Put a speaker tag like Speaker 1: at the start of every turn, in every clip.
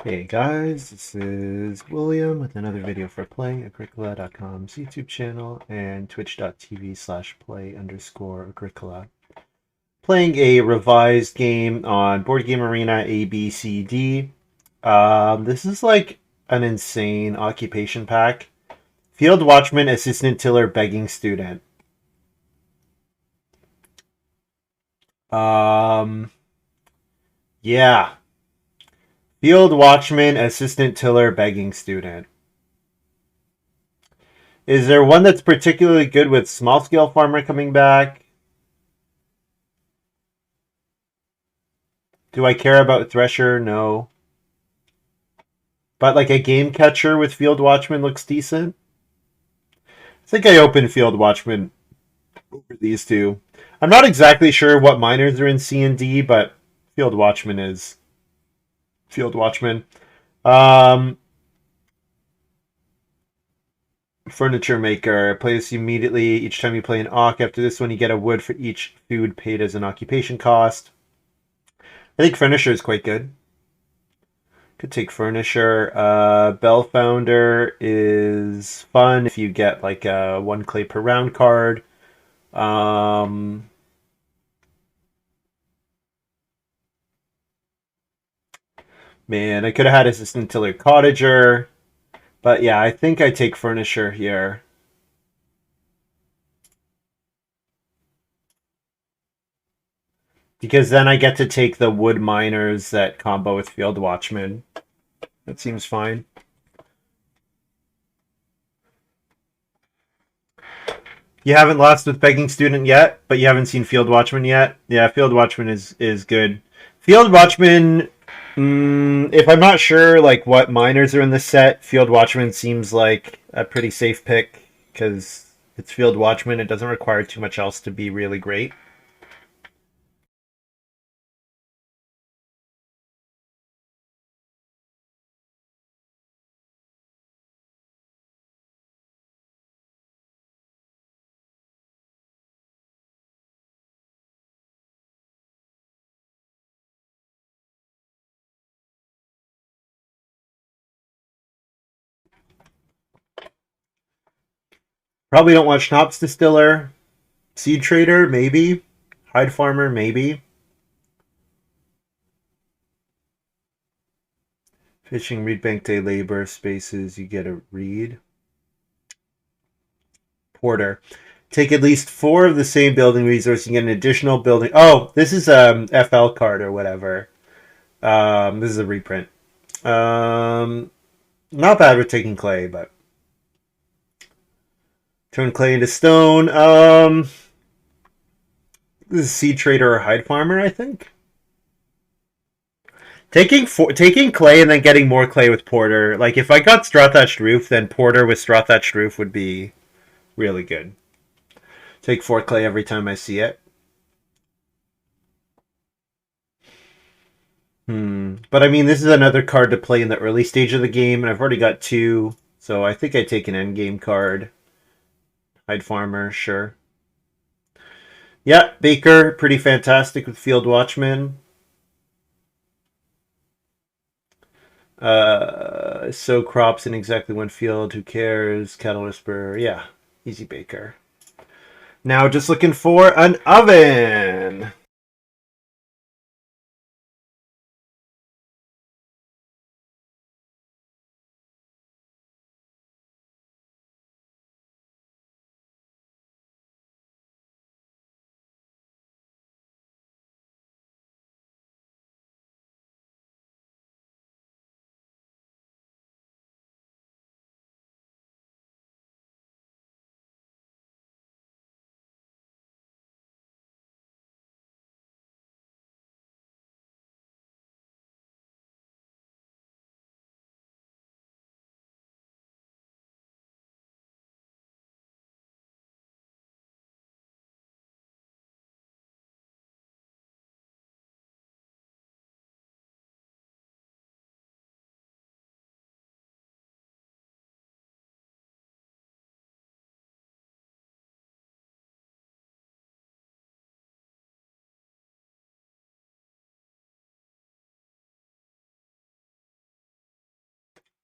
Speaker 1: Hey guys, this is William with another video for Play-agricola.com's YouTube channel and twitch.tv/play_agricola. Playing a revised game on Board Game Arena ABCD. This is like an insane occupation pack. Field Watchman, Assistant Tiller, Begging Student. Um, yeah. Field Watchman, Assistant Tiller, Begging Student. Is there one that's particularly good with Small Scale Farmer coming back? Do I care about Thresher? No. But like a Game Catcher with Field Watchman looks decent. I think I open Field Watchman over these two. I'm not exactly sure what minors are in C and D, but Field Watchman is Field Watchman. Um, Furniture Maker. Plays immediately each time you play an Ock. After this one, you get a wood for each food paid as an occupation cost. I think Furniture is quite good. Could take Furniture. Bell Founder is fun if you get like a 1 clay per round card. Um, Man, I could have had Assistant Tiller Cottager. But yeah, I think I take Furniture here. Because then I get to take the Wood Miners that combo with Field Watchman. That seems fine. You haven't lost with Begging Student yet, but you haven't seen Field Watchman yet. Yeah, Field Watchman is good. Field Watchman, if I'm not sure like what miners are in the set, Field Watchman seems like a pretty safe pick because it's Field Watchman. It doesn't require too much else to be really great. Probably don't want Schnapps Distiller. Seed Trader, maybe. Hide Farmer, maybe. Fishing Reed Bank Day Labor Spaces, you get a read. Porter. Take at least 4 of the same building resource, you get an additional building. Oh, this is a FL card or whatever. This is a reprint. Not bad with taking clay, but turn clay into stone. This is Seed Trader or Hide Farmer, I think. Taking clay and then getting more clay with Porter. Like if I got Straw Thatched Roof, then Porter with Straw Thatched Roof would be really good. Take 4 clay every time I see it. But I mean, this is another card to play in the early stage of the game, and I've already got 2, so I think I take an endgame card. Hide Farmer, sure. Yeah, Baker, pretty fantastic with Field Watchman. Sow crops in exactly one field. Who cares? Cattle Whisperer. Yeah, easy Baker. Now just looking for an oven.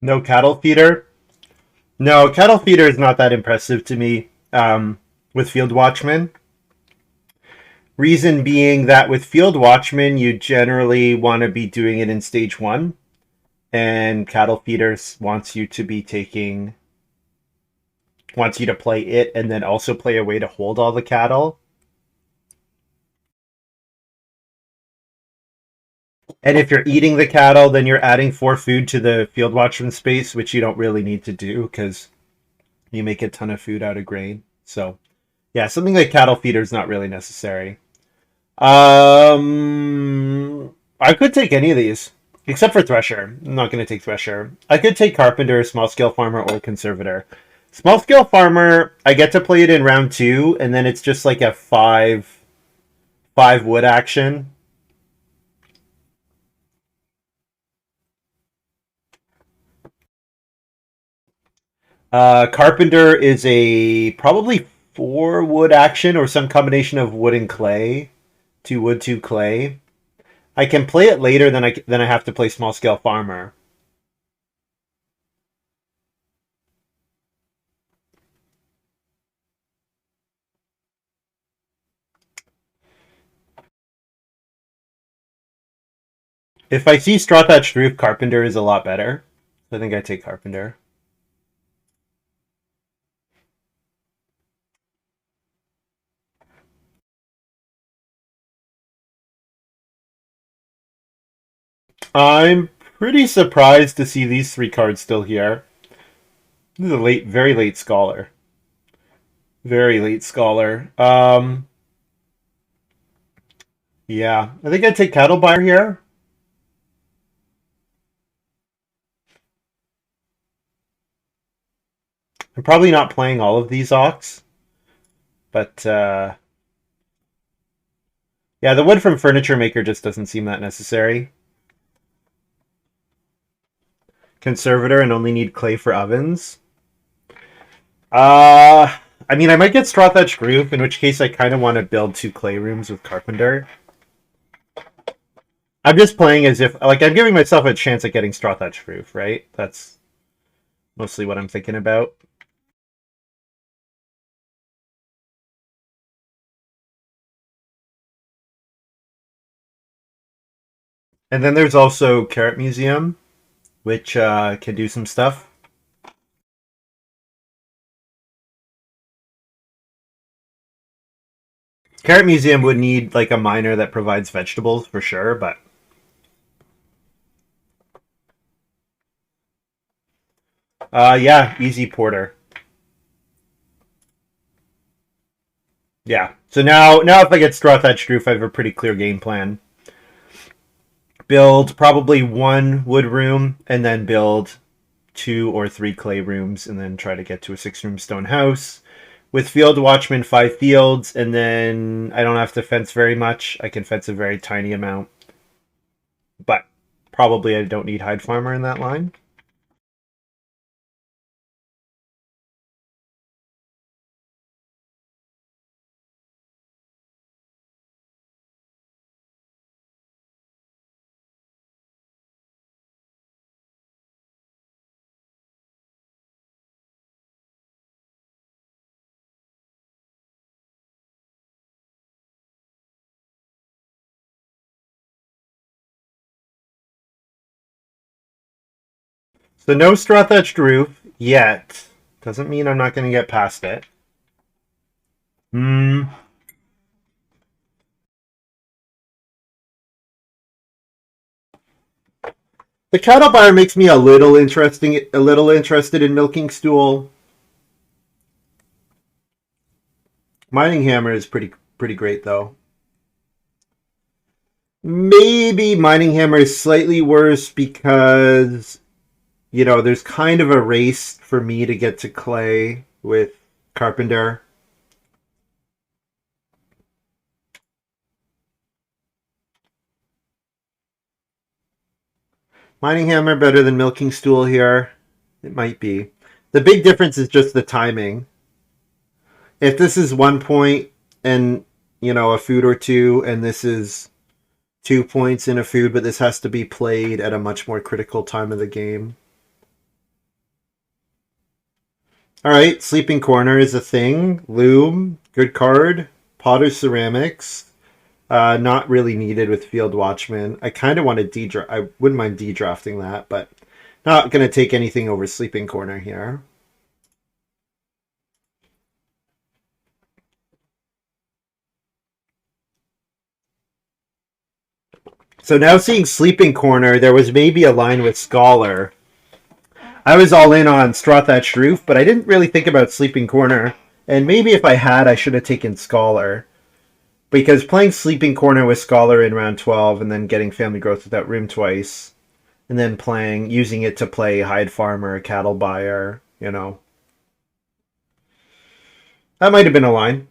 Speaker 1: No cattle feeder. No, cattle feeder is not that impressive to me with Field Watchman. Reason being that with Field Watchman, you generally want to be doing it in stage one, and cattle feeders wants you to play it and then also play a way to hold all the cattle. And if you're eating the cattle, then you're adding 4 food to the Field Watchman space, which you don't really need to do because you make a ton of food out of grain. So, yeah, something like cattle feeder is not really necessary. I could take any of these, except for Thresher. I'm not going to take Thresher. I could take Carpenter, Small Scale Farmer, or Conservator. Small Scale Farmer, I get to play it in round 2, and then it's just like a 5 wood action. Carpenter is a probably 4 wood action or some combination of wood and clay. 2 wood, 2 clay. I can play it later than I have to play Small Scale Farmer. If I see Straw Thatched Roof, Carpenter is a lot better. I think I take Carpenter. I'm pretty surprised to see these 3 cards still here. This is a very late Scholar. Very late Scholar. Yeah, I think I'd take Cattle Buyer here. I'm probably not playing all of these Ox, but yeah, the wood from Furniture Maker just doesn't seem that necessary. Conservator and only need clay for ovens. I mean, I might get Straw Thatched Roof, in which case I kind of want to build 2 clay rooms with Carpenter. I'm just playing as if, like, I'm giving myself a chance at getting Straw Thatched Roof, right? That's mostly what I'm thinking about. And then there's also Carrot Museum, which can do some stuff. Carrot Museum would need like a miner that provides vegetables for sure, but yeah, easy porter. Yeah. So now if I get Straw Thatched Roof, I have a pretty clear game plan. Build probably 1 wood room and then build 2 or 3 clay rooms and then try to get to a 6-room stone house. With Field Watchman, 5 fields, and then I don't have to fence very much. I can fence a very tiny amount. But probably I don't need Hide Farmer in that line. So no Straw Thatched Roof yet. Doesn't mean I'm not going to get past it. Hmm. The cattle bar makes me a little interested in milking stool. Mining hammer is pretty great though. Maybe mining hammer is slightly worse because there's kind of a race for me to get to clay with Carpenter. Mining hammer better than milking stool here. It might be. The big difference is just the timing. If this is 1 point and a food or 2, and this is 2 points in a food, but this has to be played at a much more critical time of the game. All right, Sleeping Corner is a thing. Loom, good card. Potter Ceramics, not really needed with Field Watchman. I kind of want to de-draft. I wouldn't mind de-drafting that, but not going to take anything over Sleeping Corner here. So now seeing Sleeping Corner, there was maybe a line with Scholar. I was all in on Straw Thatched Roof, but I didn't really think about Sleeping Corner. And maybe if I had, I should have taken Scholar. Because playing Sleeping Corner with Scholar in round 12 and then getting Family Growth Without Room twice, and then using it to play Hide Farmer, Cattle Buyer, you know. That might have been a line.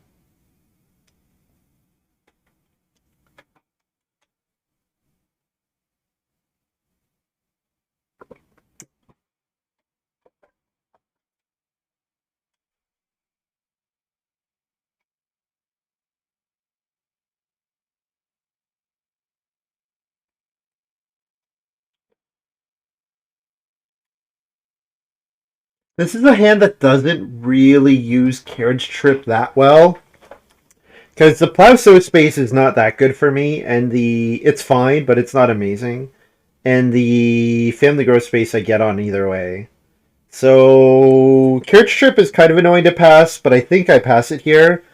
Speaker 1: This is a hand that doesn't really use Carriage Trip that well. Because the Plowsow space is not that good for me, and it's fine, but it's not amazing. And the Family Growth space I get on either way. So Carriage Trip is kind of annoying to pass, but I think I pass it here.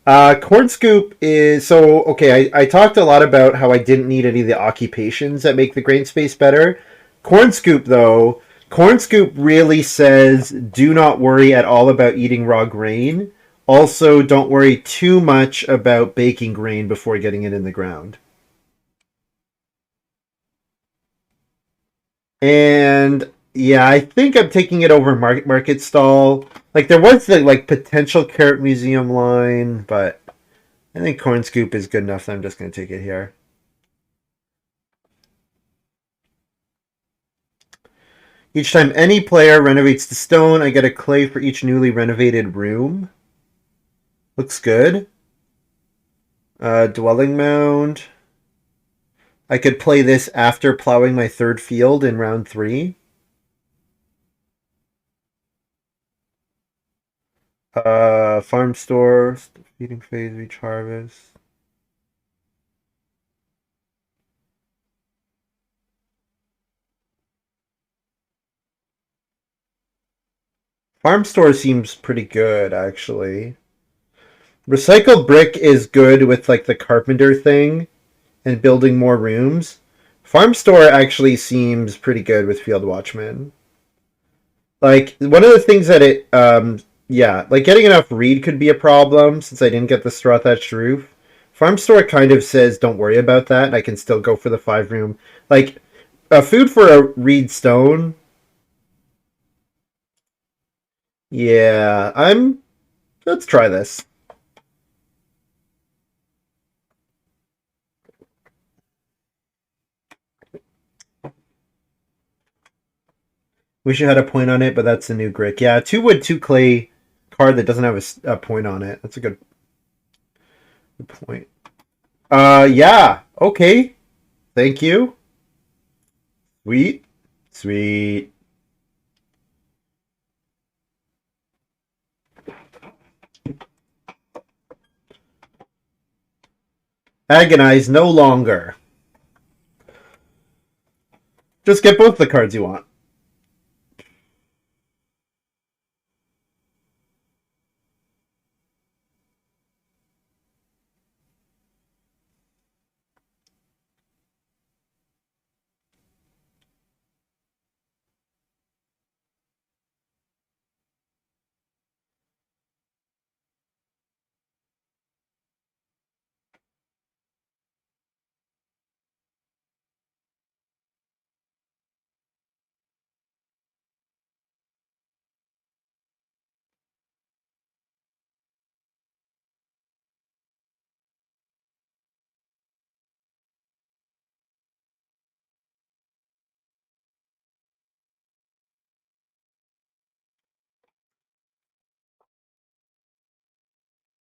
Speaker 1: Corn Scoop is so okay. I talked a lot about how I didn't need any of the occupations that make the grain space better. Corn Scoop though, Corn Scoop really says do not worry at all about eating raw grain. Also, don't worry too much about baking grain before getting it in the ground. And yeah, I think I'm taking it over Market Stall. Like there was the potential Carrot Museum line, but I think Corn Scoop is good enough that I'm just going to take it here. Each time any player renovates the stone, I get a clay for each newly renovated room. Looks good. Dwelling Mound. I could play this after plowing my third field in round 3. Farm Store. Feeding phase, reach harvest. Farm Store seems pretty good, actually. Recycled brick is good with the carpenter thing and building more rooms. Farm Store actually seems pretty good with Field Watchman. One of the things that yeah, getting enough reed could be a problem since I didn't get the straw thatched roof. Farm Store kind of says don't worry about that, and I can still go for the 5-room. Food for a reed stone. Yeah, let's try this. Wish you had a point on it, but that's a new Grick. Yeah, 2 wood, 2 clay card that doesn't have a point on it. That's a good point. Yeah. Okay. Thank you. Sweet. Sweet. Agonize no longer. Just get both the cards you want.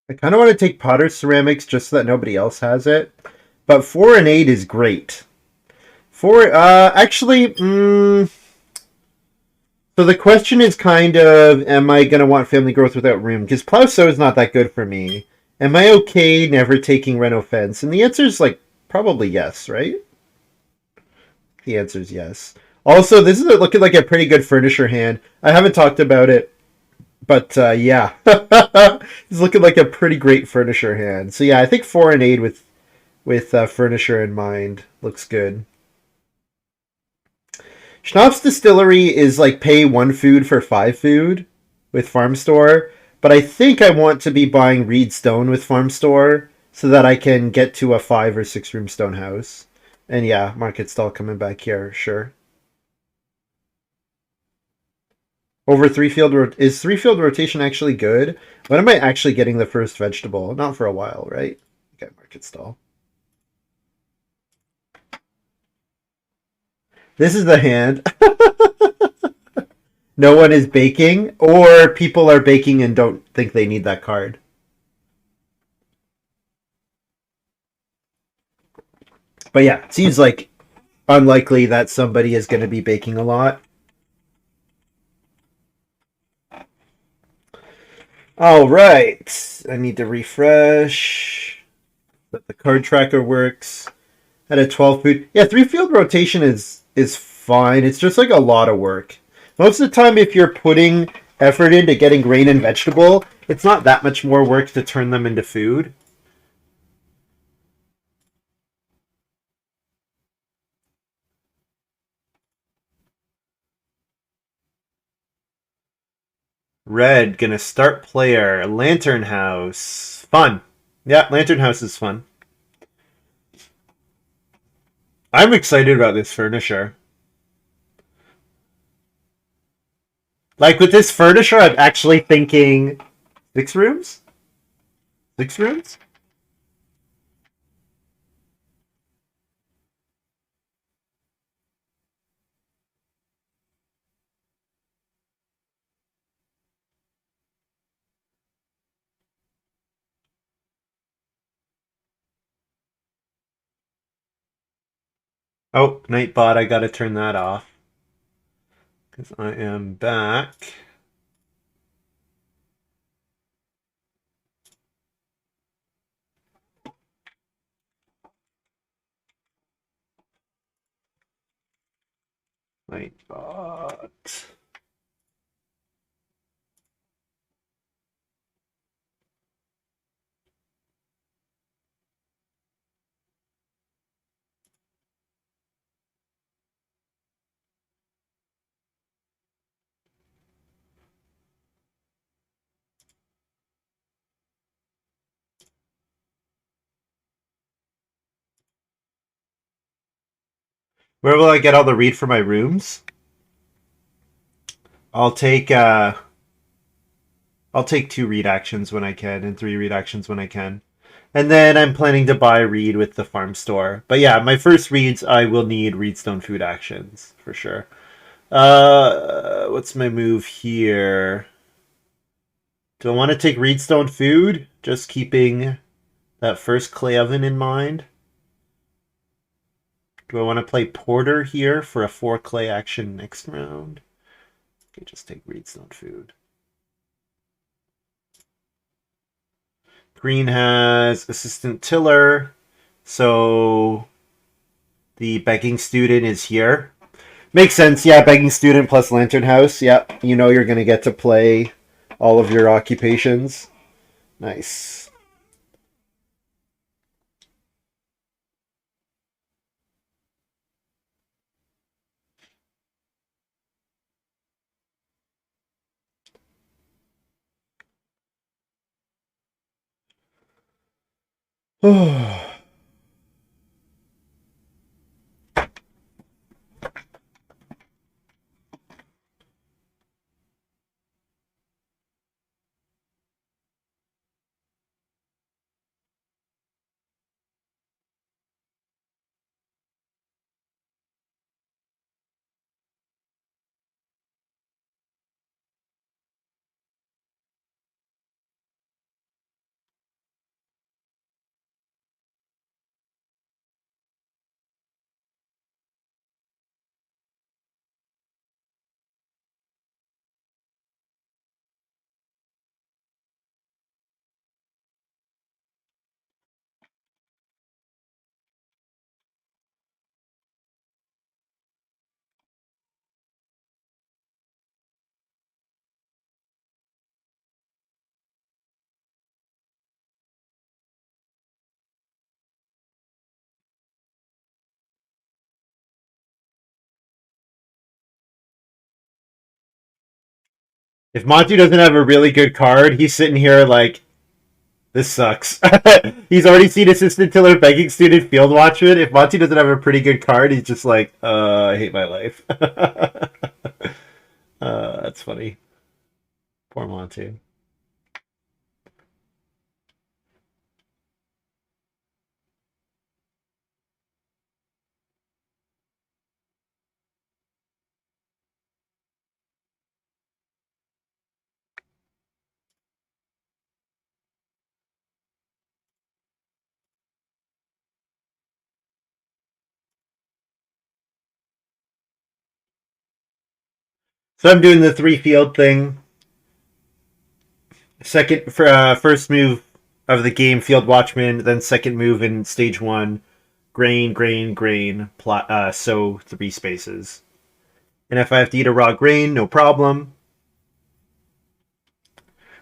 Speaker 1: I kind of want to take Potter Ceramics just so that nobody else has it. But 4 and 8 is great. 4, actually, So the question is kind of, am I going to want family growth without room? Because Plowsow is not that good for me. Am I okay never taking reno fence? And the answer is like probably yes, right? The answer is yes. Also, this is looking like a pretty good furniture hand. I haven't talked about it, but yeah, it's looking like a pretty great furniture hand. So yeah, I think 4 and 8 with furniture in mind looks good. Schnapp's Distillery is like pay 1 food for 5 food with Farm Store, but I think I want to be buying Reed Stone with Farm Store so that I can get to a 5 or 6 room stone house. And yeah, market stall coming back here, sure. Over is 3 field rotation actually good? When am I actually getting the first vegetable? Not for a while, right? Okay, market stall. This is the hand. No one is baking, or people are baking and don't think they need that card. But yeah, it seems like unlikely that somebody is going to be baking a lot. All right, I need to refresh. But the card tracker works at a 12 food. Yeah, 3 field rotation is fine. It's just like a lot of work. Most of the time, if you're putting effort into getting grain and vegetable, it's not that much more work to turn them into food. Red, gonna start player. Lantern House. Fun. Yeah, Lantern House is fun. I'm excited about this furniture. Like with this furniture, I'm actually thinking 6 rooms? 6 rooms? Oh, Nightbot, I gotta turn that off. Because I am back. Nightbot. Where will I get all the read for my rooms? I'll take uh I'll take 2 read actions when I can and 3 read actions when I can. And then I'm planning to buy read with the farm store. But yeah, my first reads I will need readstone food actions for sure. What's my move here? Do I want to take reedstone food? Just keeping that first clay oven in mind. Do I want to play porter here for a 4 clay action next round? Okay, just take reedstone food. Green has assistant tiller, so the begging student is here. Makes sense, yeah. Begging student plus lantern house. Yep, you know you're gonna get to play all of your occupations. Nice. If Monty doesn't have a really good card, he's sitting here like, this sucks. He's already seen Assistant Tiller, Begging Student, Field Watchman. If Monty doesn't have a pretty good card, he's just like, I hate my life. That's funny. Poor Monty. So I'm doing the 3 field thing. First move of the game, Field Watchman. Then second move in stage 1, grain, grain, grain. Sow 3 spaces. And if I have to eat a raw grain, no problem.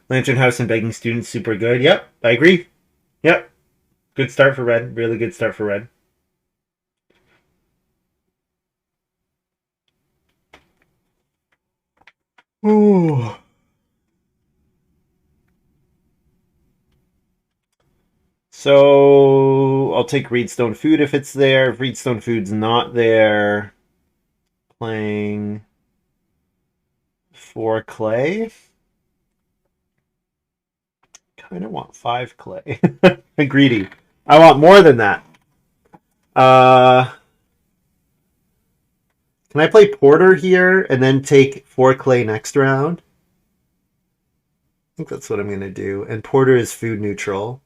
Speaker 1: Lantern House and Begging Student, super good. Yep, I agree. Yep, good start for red. Really good start for red. Ooh. So I'll take Reedstone Food if it's there. If Reedstone Food's not there, playing 4 clay. Kind of want 5 clay. I'm greedy. I want more than that. Uh, can I play Porter here and then take 4 clay next round? I think that's what I'm going to do. And Porter is food neutral.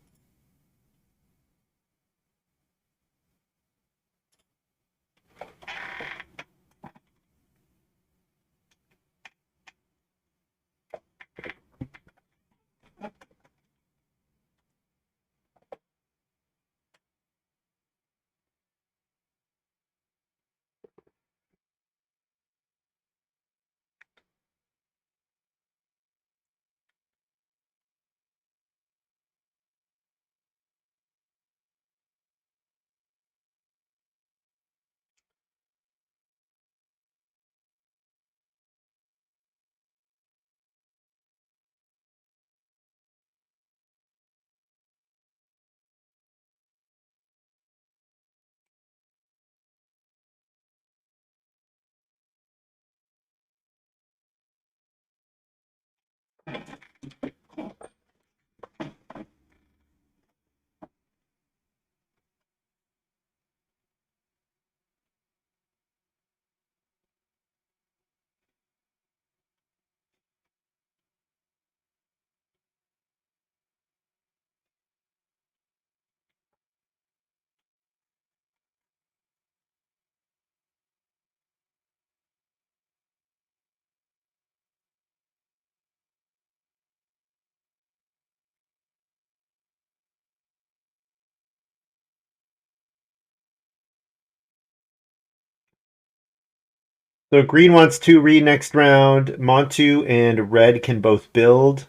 Speaker 1: So green wants 2 read next round. Montu and red can both build.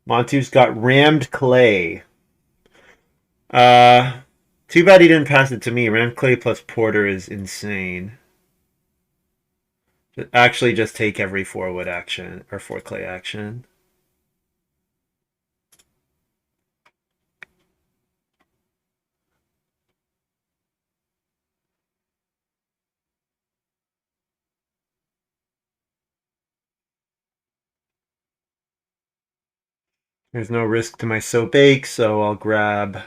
Speaker 1: Montu's got rammed clay. Uh, Too bad he didn't pass it to me. Rammed clay plus Porter is insane. Actually, just take every 4 wood action or 4 clay action. There's no risk to my soap bake, so I'll grab.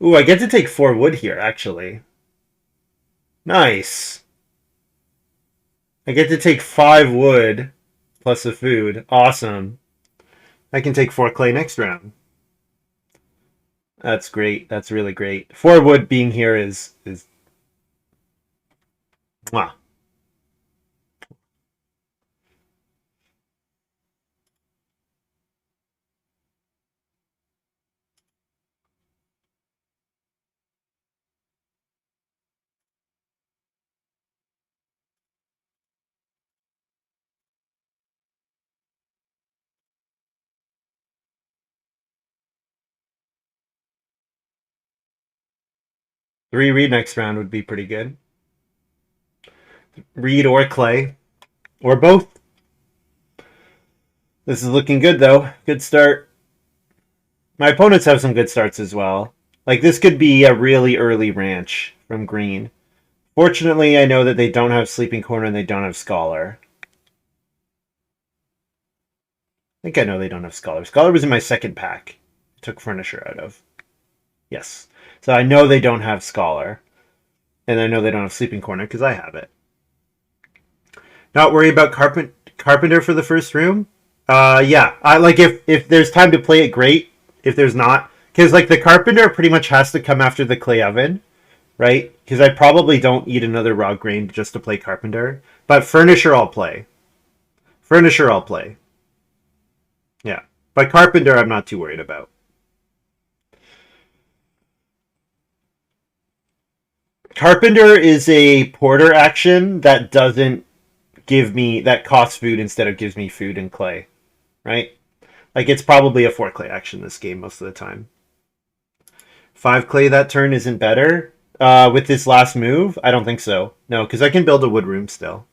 Speaker 1: Ooh, I get to take 4 wood here, actually. Nice. I get to take 5 wood plus the food. Awesome. I can take 4 clay next round. That's great. That's really great. 4 wood being here is mwah. 3 read next round would be pretty good. Read or clay. Or both. This is looking good, though. Good start. My opponents have some good starts as well. Like, this could be a really early ranch from green. Fortunately, I know that they don't have Sleeping Corner and they don't have Scholar. I think I know they don't have Scholar. Scholar was in my second pack. Took Furniture out of. Yes. So I know they don't have Scholar. And I know they don't have Sleeping Corner because I have it. Not worry about Carpenter for the first room? Yeah. I like if there's time to play it, great. If there's not. Because like the Carpenter pretty much has to come after the Clay Oven. Right? Because I probably don't eat another raw grain just to play Carpenter. But Furniture I'll play. Furniture I'll play. Yeah. But Carpenter I'm not too worried about. Carpenter is a porter action that doesn't give me that costs food instead of gives me food and clay. Right? Like it's probably a 4 clay action this game most of the time. 5 clay that turn isn't better. With this last move? I don't think so. No, because I can build a wood room still.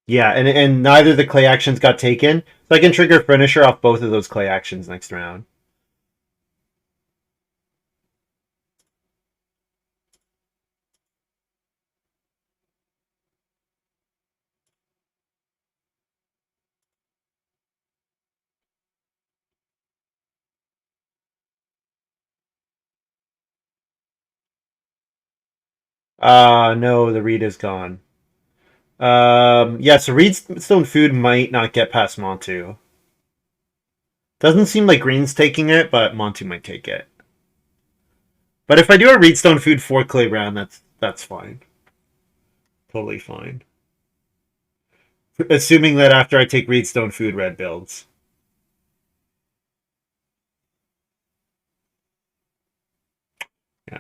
Speaker 1: Yeah, and neither the clay actions got taken, so I can trigger Finisher off both of those clay actions next round. No, the reed is gone. Yeah, so Reedstone Food might not get past Montu. Doesn't seem like Green's taking it, but Montu might take it. But if I do a Reedstone Food 4 clay round, that's fine. Totally fine. Assuming that after I take Reedstone Food, red builds. Yeah.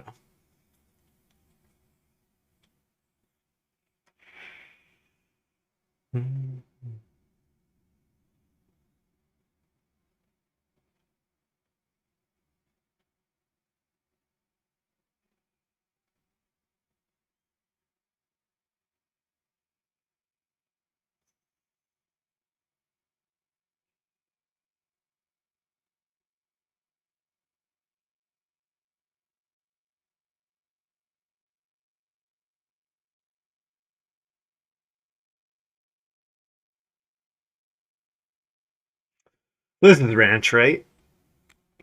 Speaker 1: This is Ranch, right?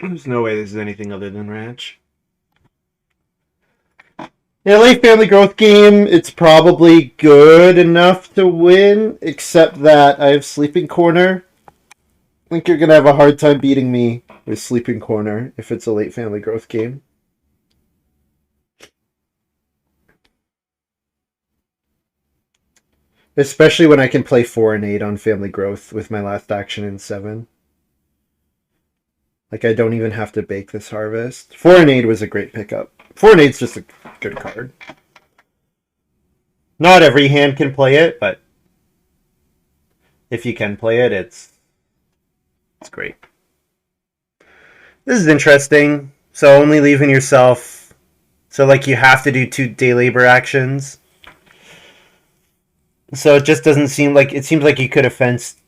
Speaker 1: There's no way this is anything other than Ranch. Yeah, late family growth game, it's probably good enough to win, except that I have Sleeping Corner. I think you're going to have a hard time beating me with Sleeping Corner if it's a late family growth game. Especially when I can play 4 and 8 on family growth with my last action in 7. Like, I don't even have to bake this harvest. 4 and 8 was a great pickup. 4 and 8's just a good card. Not every hand can play it, but if you can play it, it's great. This is interesting. So only leaving yourself. So like you have to do 2 day labor actions. So it just doesn't seem like it seems like you could have fenced,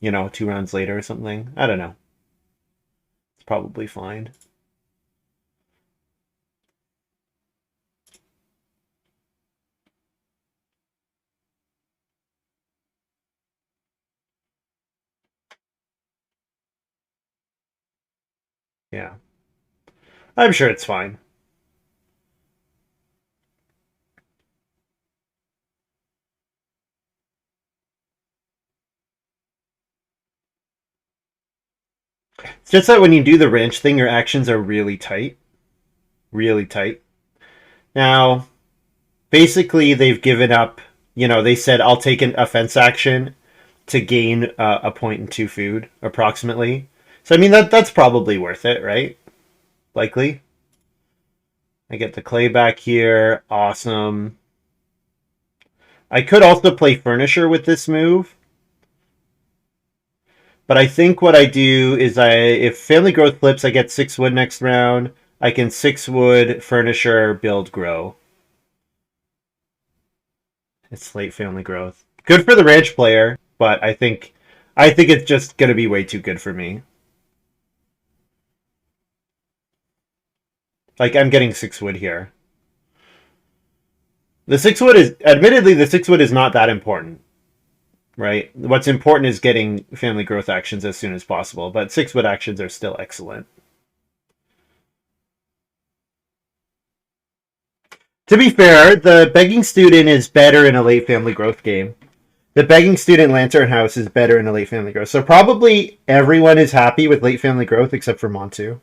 Speaker 1: 2 rounds later or something. I don't know. It's probably fine. Yeah. I'm sure it's fine. It's just that when you do the ranch thing, your actions are really tight. Really tight. Now, basically, they've given up. They said, I'll take an offense action to gain a point and 2 food, approximately. So, I mean, that's probably worth it, right? Likely. I get the clay back here. Awesome. I could also play Furniture with this move. But I think what I do is if Family Growth flips, I get 6 wood next round. I can 6 wood, furniture, build, grow. It's late family growth. Good for the ranch player, but I think it's just gonna be way too good for me. Like I'm getting 6 wood here. The 6 wood is admittedly the 6 wood is not that important, right? What's important is getting family growth actions as soon as possible, but 6 wood actions are still excellent. To be fair, the begging student is better in a late family growth game. The begging student lantern house is better in a late family growth. So probably everyone is happy with late family growth except for Montu.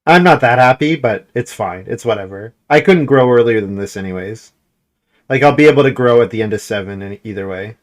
Speaker 1: I'm not that happy, but it's fine. It's whatever. I couldn't grow earlier than this anyways. Like I'll be able to grow at the end of 7 in either way.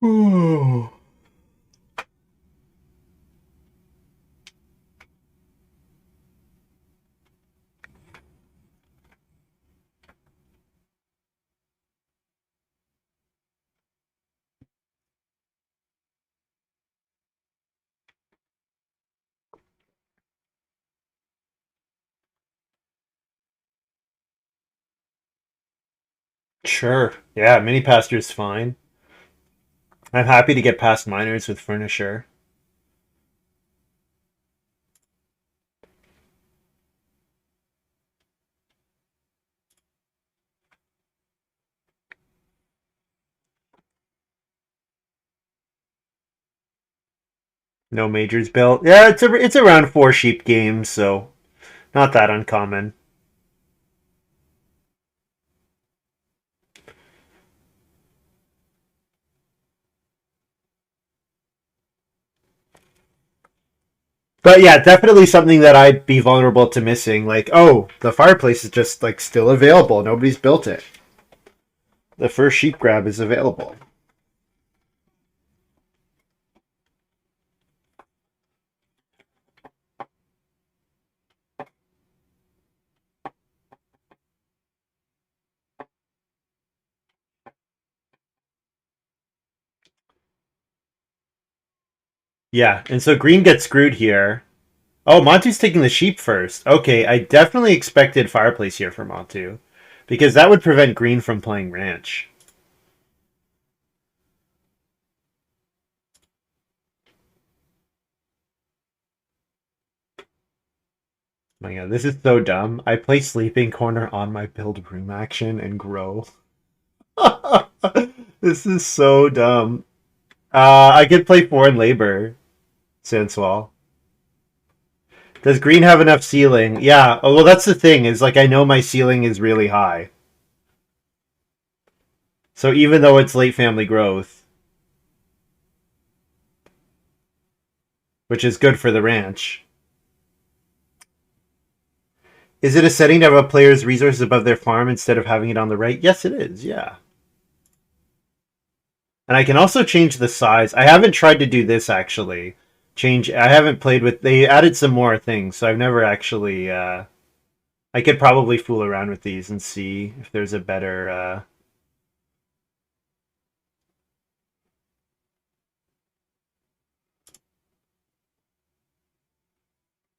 Speaker 1: Ooh. Sure. Yeah, mini pasture is fine. I'm happy to get past miners with furniture. No majors built. Yeah, it's around 4 sheep games, so not that uncommon. But yeah, definitely something that I'd be vulnerable to missing. Like, oh, the fireplace is just like still available. Nobody's built it. The first sheep grab is available. Yeah, and so green gets screwed here. Oh, Montu's taking the sheep first. Okay, I definitely expected fireplace here for Montu, because that would prevent green from playing ranch. My God, this is so dumb. I play sleeping corner on my build room action and grow. This is so dumb. I could play foreign labor, Sanswall. Does green have enough ceiling? Yeah. Oh, well, that's the thing. Is like I know my ceiling is really high. So even though it's late family growth, which is good for the ranch, is it a setting to have a player's resources above their farm instead of having it on the right? Yes, it is. Yeah. And I can also change the size. I haven't tried to do this actually. Change. I haven't played with. They added some more things, so I've never actually. I could probably fool around with these and see if there's a better.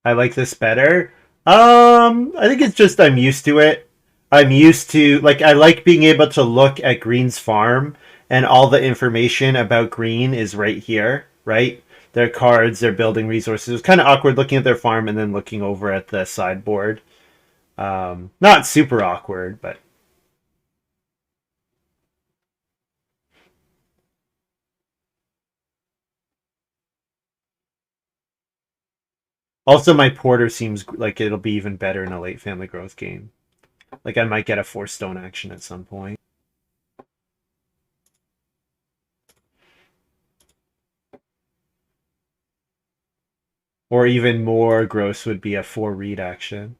Speaker 1: I like this better. I think it's just I'm used to it. I'm used to like I like being able to look at Green's farm and all the information about Green is right here, right? Their cards, their building resources. It was kind of awkward looking at their farm and then looking over at the sideboard. Not super awkward, but also my Porter seems like it'll be even better in a late family growth game. Like I might get a 4 stone action at some point. Or even more gross would be a 4 read action.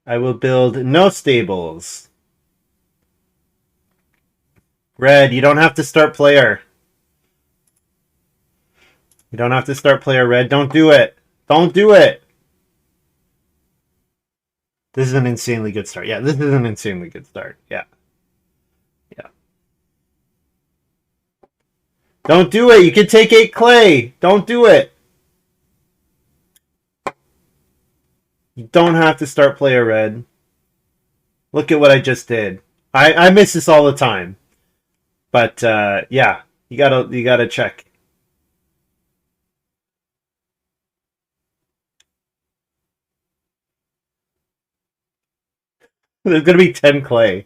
Speaker 1: I will build no stables. Red, you don't have to start player. You don't have to start player, Red. Don't do it. Don't do it. This is an insanely good start. Yeah, this is an insanely good start. Yeah. Yeah. Don't do it. You can take 8 clay. Don't do it. You don't have to start player, Red. Look at what I just did. I miss this all the time. But yeah, you gotta check. There's gonna be 10 clay.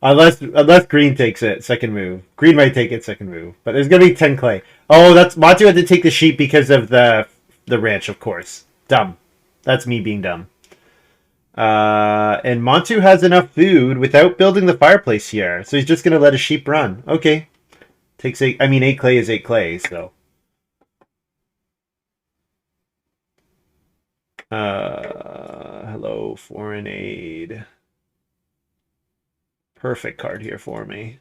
Speaker 1: Unless green takes it second move. Green might take it second move. But there's gonna be 10 clay. Oh, that's Matu had to take the sheep because of the ranch, of course. Dumb. That's me being dumb. And Montu has enough food without building the fireplace here, so he's just gonna let his sheep run. Okay, takes 8. I mean, 8 clay is 8 clay, so. Hello, foreign aid. Perfect card here for me.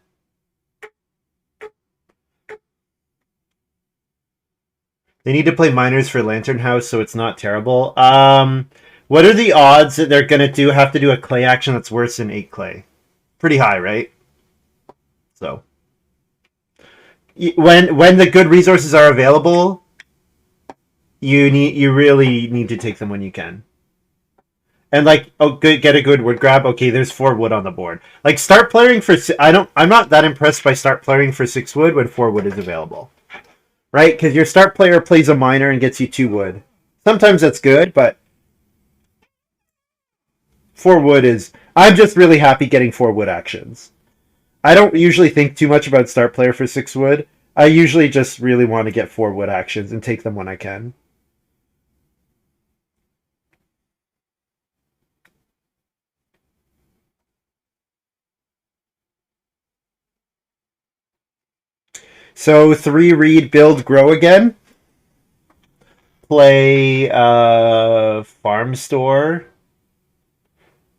Speaker 1: They need to play miners for Lantern House, so it's not terrible. What are the odds that they're gonna have to do a clay action that's worse than 8 clay? Pretty high, right? So when the good resources are available, you really need to take them when you can. And like, oh, good, get a good wood grab. Okay, there's 4 wood on the board. Like, start playing for. I'm not that impressed by start playing for 6 wood when 4 wood is available, right? Because your start player plays a miner and gets you 2 wood. Sometimes that's good, but 4 wood is. I'm just really happy getting 4 wood actions. I don't usually think too much about start player for 6 wood. I usually just really want to get 4 wood actions and take them when I can. So 3 read, build, grow again. Play farm store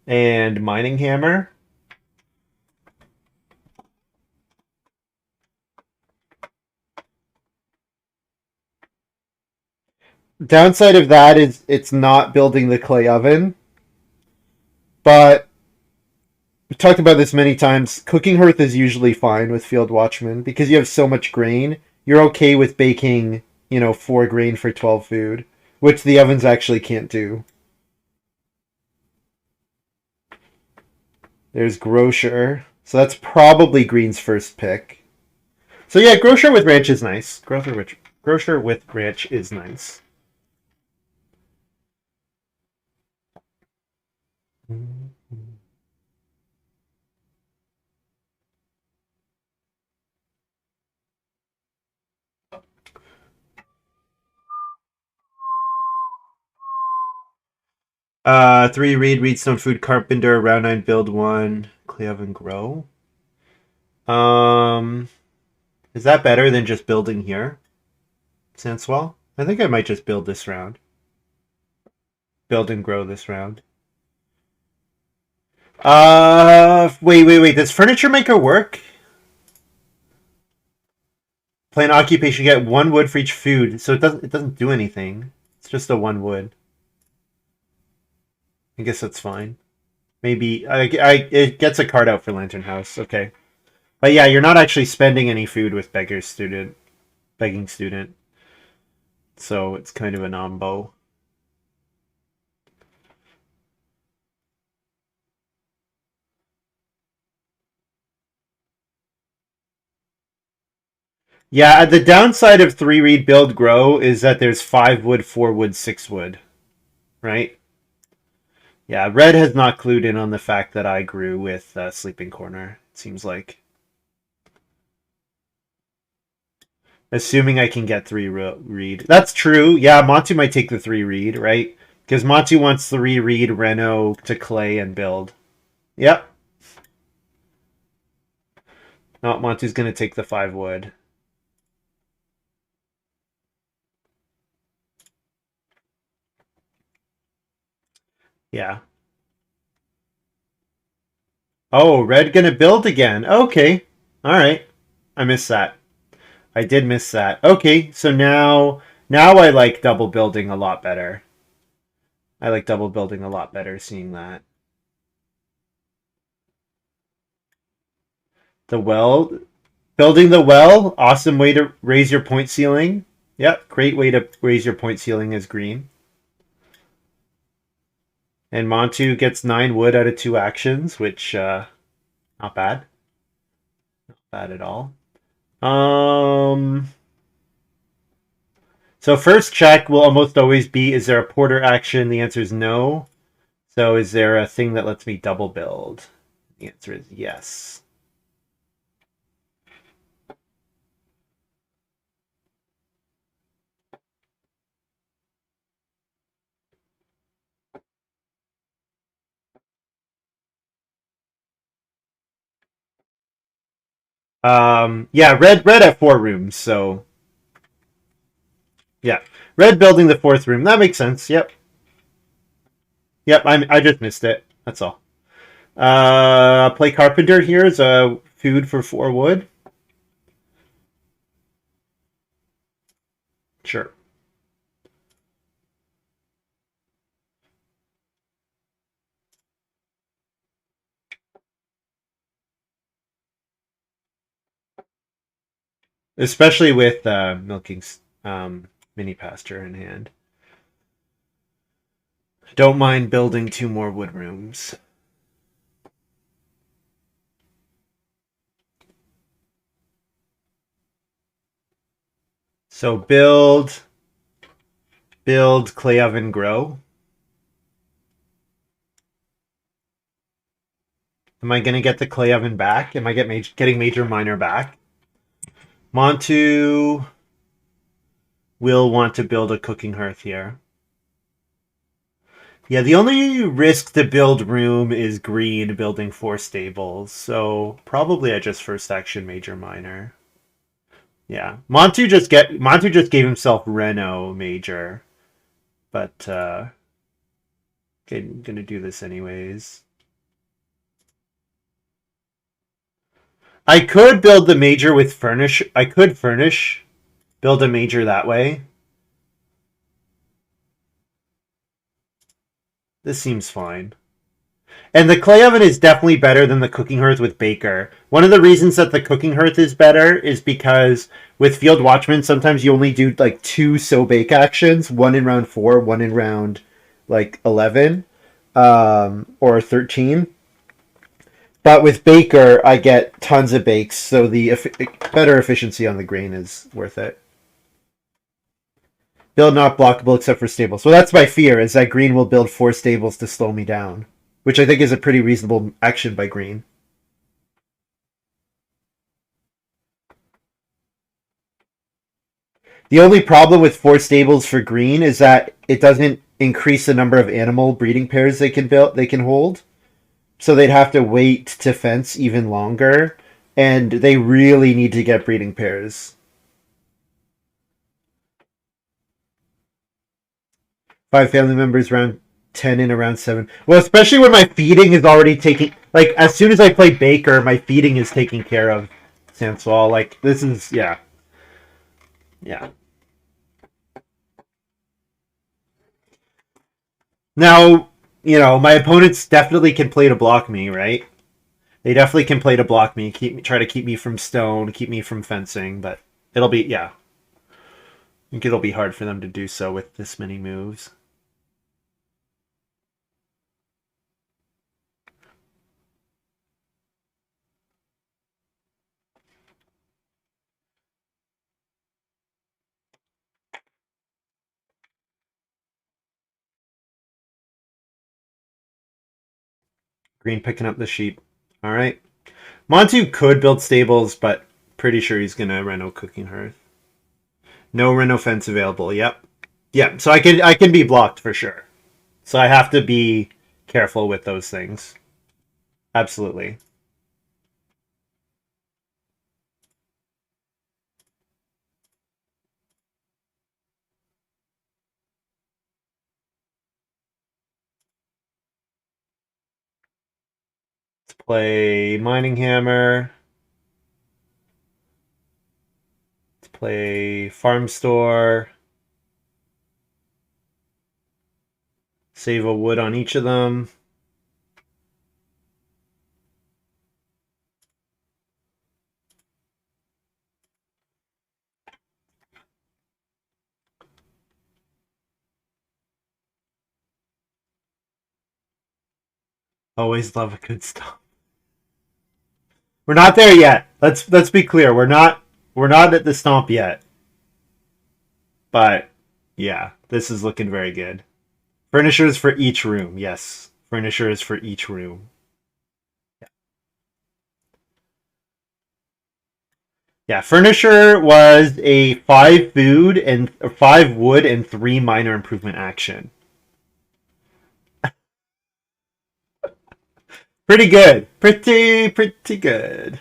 Speaker 1: and mining hammer. Downside of that is it's not building the clay oven, but we've talked about this many times. Cooking hearth is usually fine with Field Watchman because you have so much grain. You're okay with baking, 4 grain for 12 food, which the ovens actually can't do. There's Grocer. So that's probably Green's first pick. So yeah, Grocer with Ranch is nice. Grocer with Ranch is nice. 3 read, Reedstone Food Carpenter, round 9 build 1, clay oven grow. Is that better than just building here? Sandswell? I think I might just build this round. Build and grow this round. Wait. Does Furniture Maker work? Play an occupation, get 1 wood for each food, so it doesn't do anything. It's just a 1 wood. I guess that's fine. Maybe it gets a card out for Lantern House. Okay, but yeah, you're not actually spending any food with begging student, so it's kind of a nombo. Yeah, the downside of 3 read build grow is that there's 5 wood, 4 wood, 6 wood, right? Yeah, Red has not clued in on the fact that I grew with Sleeping Corner, it seems like. Assuming I can get 3 read. That's true. Yeah, Montu might take the 3 read, right? Because Montu wants 3 read, Reno to clay and build. Yep. No, Montu's going to take the 5 wood. Yeah. Oh, red going to build again. Okay. All right. I missed that. I did miss that. Okay, so now I like double building a lot better. I like double building a lot better seeing that. The well, building the well, awesome way to raise your point ceiling. Yep, great way to raise your point ceiling as green. And Montu gets 9 wood out of 2 actions, which not bad. Not bad at all. So first check will almost always be, is there a porter action? The answer is no. So is there a thing that lets me double build? The answer is yes. Yeah, red at 4 rooms, so yeah. Red building the 4th room. That makes sense. Yep. Yep, I just missed it. That's all. Play carpenter here is a food for 4 wood. Sure. Especially with milking mini pasture in hand. Don't mind building 2 more wood rooms. So build, clay oven, grow. Am I going to get the clay oven back? Am I getting major miner back? Montu will want to build a cooking hearth here. Yeah, the only risk to build room is green building 4 stables, so probably I just first action major miner. Yeah, Montu just gave himself Reno major, but gonna do this anyways. I could build the major with furnish. I could furnish, build a major that way. This seems fine. And the clay oven is definitely better than the cooking hearth with Baker. One of the reasons that the cooking hearth is better is because with Field Watchman, sometimes you only do like 2 so bake actions, one in round 4, one in round like 11 or 13. But with Baker, I get tons of bakes, so the better efficiency on the grain is worth it. Build not blockable except for stables. So that's my fear, is that green will build 4 stables to slow me down, which I think is a pretty reasonable action by green. The only problem with 4 stables for green is that it doesn't increase the number of animal breeding pairs they can hold. So they'd have to wait to fence even longer, and they really need to get breeding pairs. 5 family members, round 10 in around 7. Well, especially when my feeding is already taking... Like, as soon as I play Baker, my feeding is taken care of. Sanswall, like, this is... Yeah. Yeah. Now, my opponents definitely can play to block me, right? They definitely can play to block me, try to keep me from stone, keep me from fencing, but it'll be... Yeah. I think it'll be hard for them to do so with this many moves. Green picking up the sheep. All right. Montu could build stables, but pretty sure he's going to reno cooking hearth. No reno fence available. Yep. Yeah, so I can be blocked for sure. So I have to be careful with those things. Absolutely. Play Mining Hammer. Let's play Farm Store. Save a wood on each of them. Always love a good stomp. We're not there yet. Let's be clear. We're not at the stomp yet. But yeah, this is looking very good. Furnishers for each room. Yes, furnishers for each room. Yeah, furniture was a 5 food and 5 wood and 3 minor improvement action. Pretty good. Pretty good. Pretty good.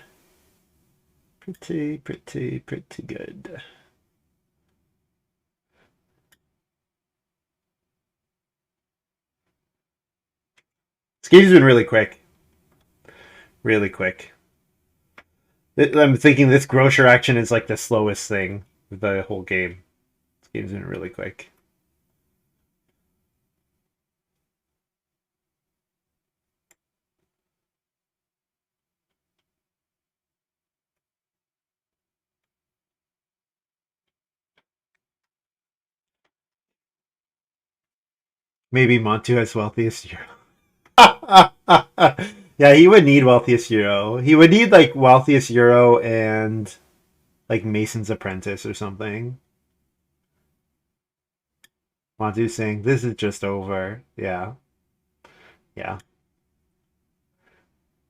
Speaker 1: This game's been really quick. Really quick. I'm thinking this grocer action is like the slowest thing of the whole game. This game's been really quick. Maybe Montu has wealthiest hero. Yeah, he would need wealthiest hero. He would need like wealthiest hero and like Mason's apprentice or something. Montu saying this is just over. Yeah, yeah.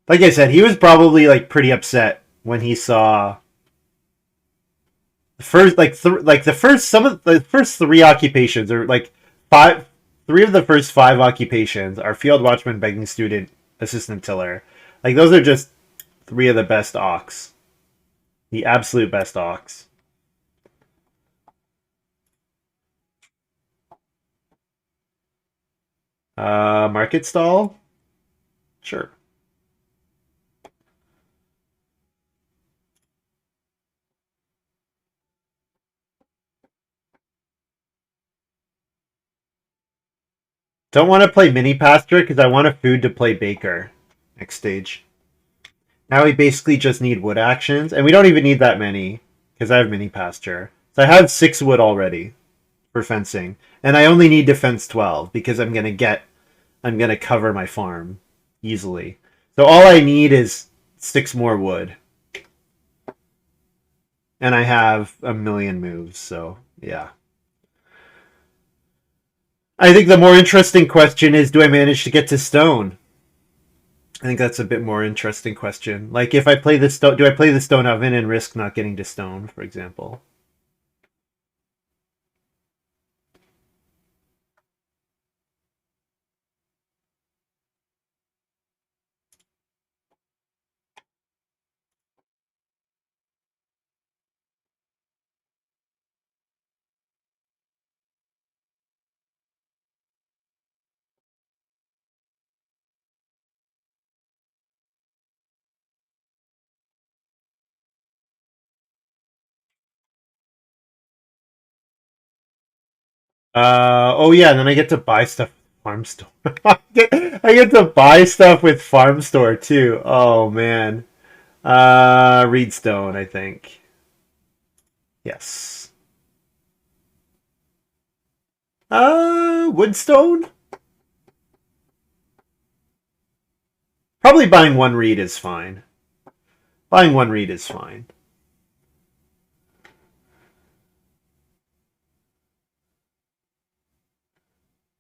Speaker 1: Like I said, he was probably like pretty upset when he saw the first like the first some of the first 3 occupations or like five 3 of the first 5 occupations are field watchman, begging student, assistant tiller. Like those are just 3 of the best ox. The absolute best ox. Market stall? Sure. Don't want to play mini pasture because I want a food to play baker next stage. Now we basically just need wood actions, and we don't even need that many because I have mini pasture. So I have 6 wood already for fencing, and I only need to fence 12 because I'm gonna cover my farm easily. So all I need is 6 more wood, and I have a million moves. So yeah. I think the more interesting question is, do I manage to get to stone? I think that's a bit more interesting question. Like, if I play the stone, do I play the stone oven and risk not getting to stone, for example? Oh yeah, and then I get to buy stuff with farm store. I get to buy stuff with farm store too. Oh man. Reedstone, I think. Yes. Woodstone? Probably buying 1 reed is fine. Buying 1 reed is fine.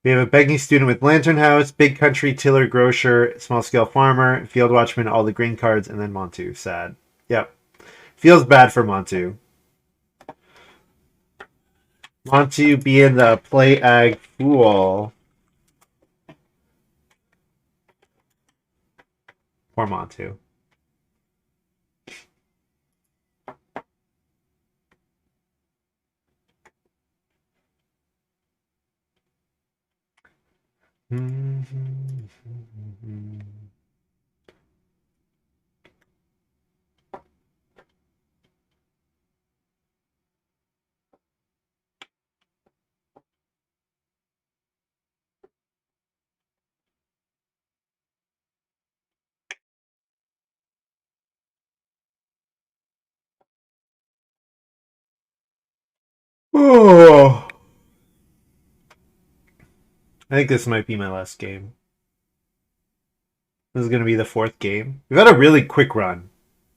Speaker 1: We have a begging student with lantern house, big country, tiller, grocer, small scale farmer, field watchman, all the green cards, and then Montu. Sad. Yep. Feels bad for Montu. Montu being the play ag fool. Poor Montu. Oh, I think this might be my last game. This is going to be the fourth game. We've had a really quick run,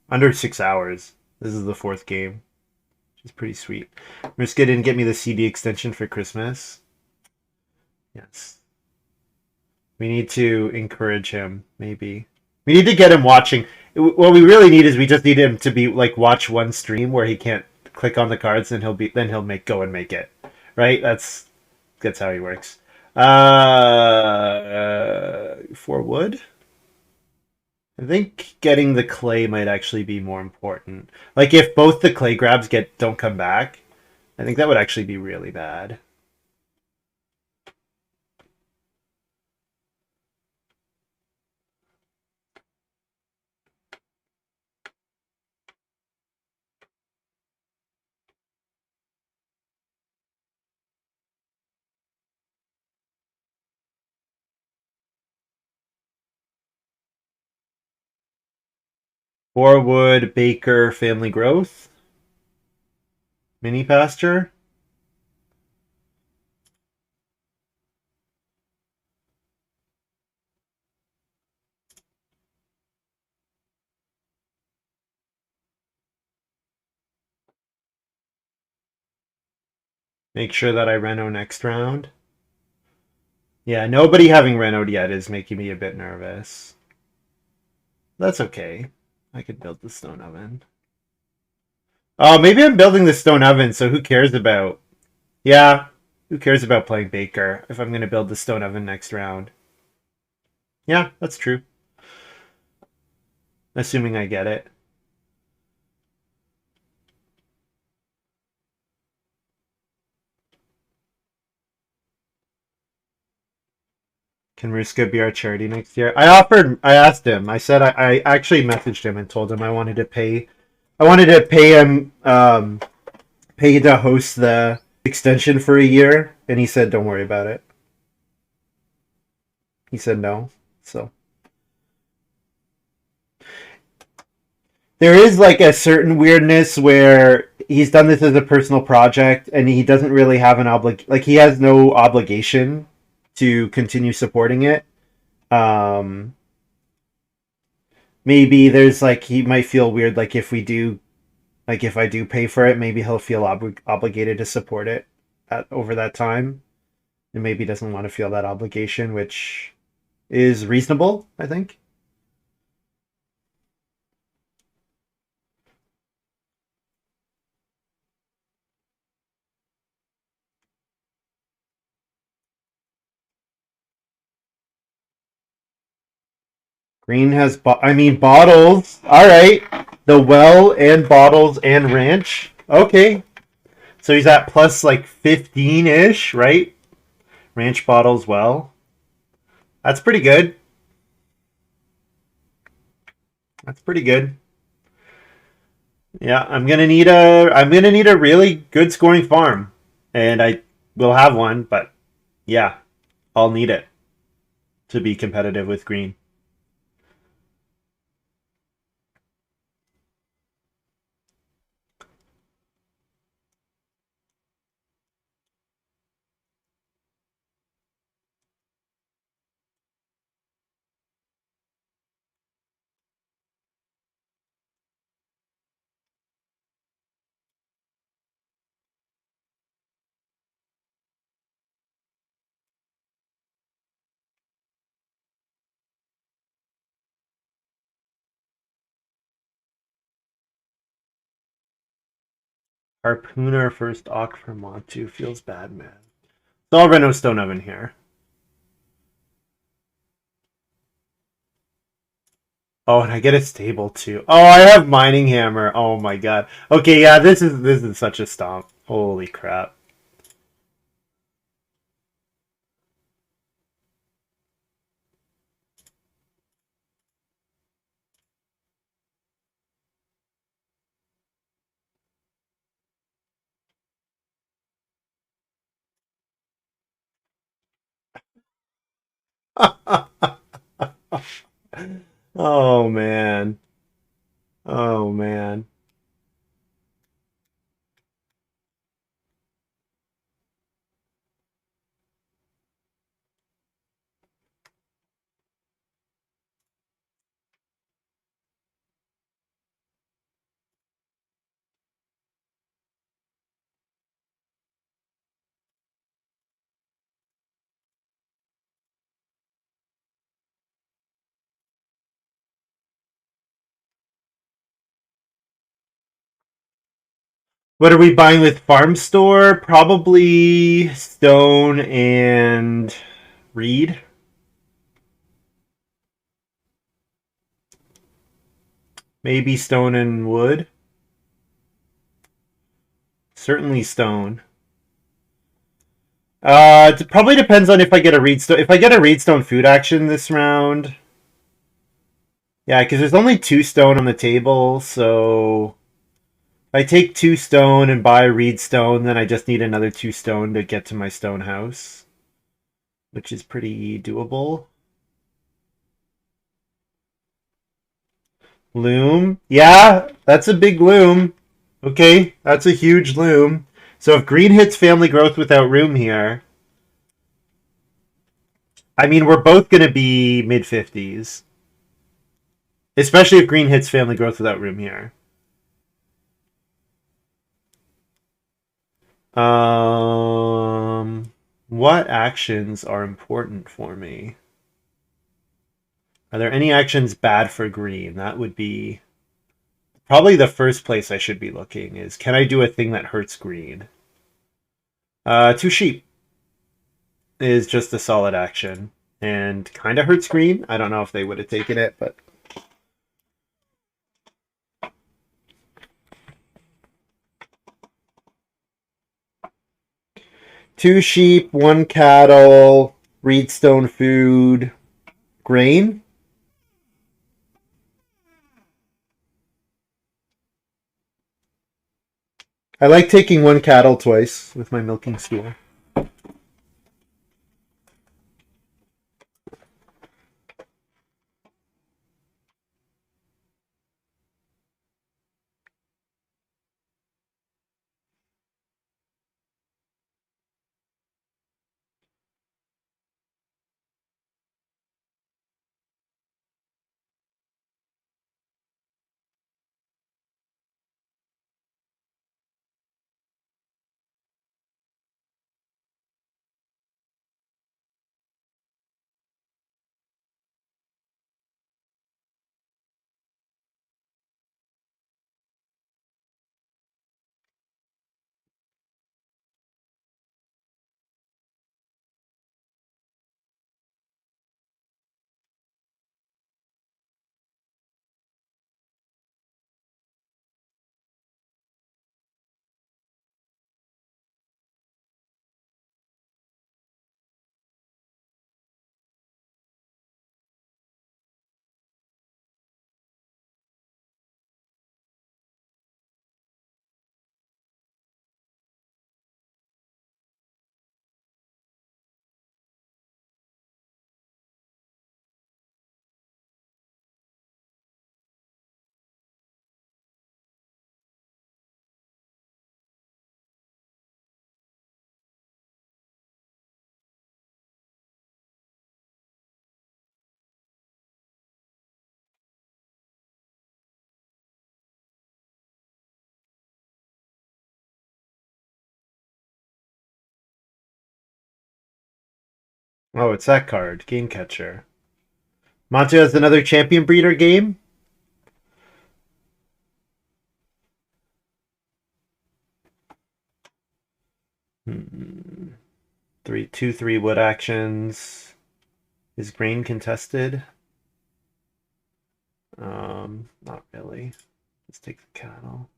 Speaker 1: under 6 hours. This is the fourth game, which is pretty sweet. Mariska didn't get me the CD extension for Christmas. Yes. We need to encourage him, maybe. We need to get him watching. What we really need is we just need him to be like watch one stream where he can't click on the cards, and he'll make go and make it. Right? That's how he works. For wood, I think getting the clay might actually be more important. Like if both the clay grabs don't come back, I think that would actually be really bad. For wood, Baker, family growth, mini pasture. Make sure that I reno next round. Yeah, nobody having renoed yet is making me a bit nervous. That's okay. I could build the stone oven. Oh, maybe I'm building the stone oven, so who cares about... Yeah, who cares about playing Baker if I'm going to build the stone oven next round? Yeah, that's true. Assuming I get it. Can Ruska be our charity next year? I asked him. I said I actually messaged him and told him I wanted to pay him, pay to host the extension for a year, and he said, don't worry about it. He said no, so. There is like a certain weirdness where he's done this as a personal project and he doesn't really have he has no obligation to continue supporting it. Um, Maybe there's like he might feel weird like if I do pay for it, maybe he'll feel obligated to support it over that time, and maybe doesn't want to feel that obligation, which is reasonable, I think. Green has, bottles. All right, the well and bottles and ranch. Okay, so he's at plus like 15 ish, right? Ranch bottles, well, that's pretty good. That's pretty good. Yeah, I'm gonna need a really good scoring farm, and I will have one, but yeah, I'll need it to be competitive with green. Harpooner first Ock for Montu feels bad, man. So I'll reno stone oven here. Oh, and I get a stable too. Oh, I have mining hammer. Oh my god. Okay, yeah, this is such a stomp. Holy crap. Oh man. Oh man. What are we buying with Farm Store? Probably stone and reed. Maybe stone and wood. Certainly stone. It probably depends on if I get a reedstone. If I get a reedstone food action this round, yeah, because there's only 2 stone on the table, so if I take 2 stone and buy a reedstone, then I just need another 2 stone to get to my stone house, which is pretty doable. Loom, yeah, that's a big loom. Okay, that's a huge loom. So if green hits family growth without room here, I mean, we're both going to be mid 50s. Especially if green hits family growth without room here. What actions are important for me? Are there any actions bad for green? That would be probably the first place I should be looking is, can I do a thing that hurts green? 2 sheep is just a solid action and kind of hurts green. I don't know if they would have taken it, but 2 sheep, 1 cattle, reedstone food, grain. I like taking 1 cattle twice with my milking stool. Oh, it's that card, Game Catcher. Monte has another champion breeder game. Hmm. 3 wood actions. Is grain contested? Not really. Let's take the cattle.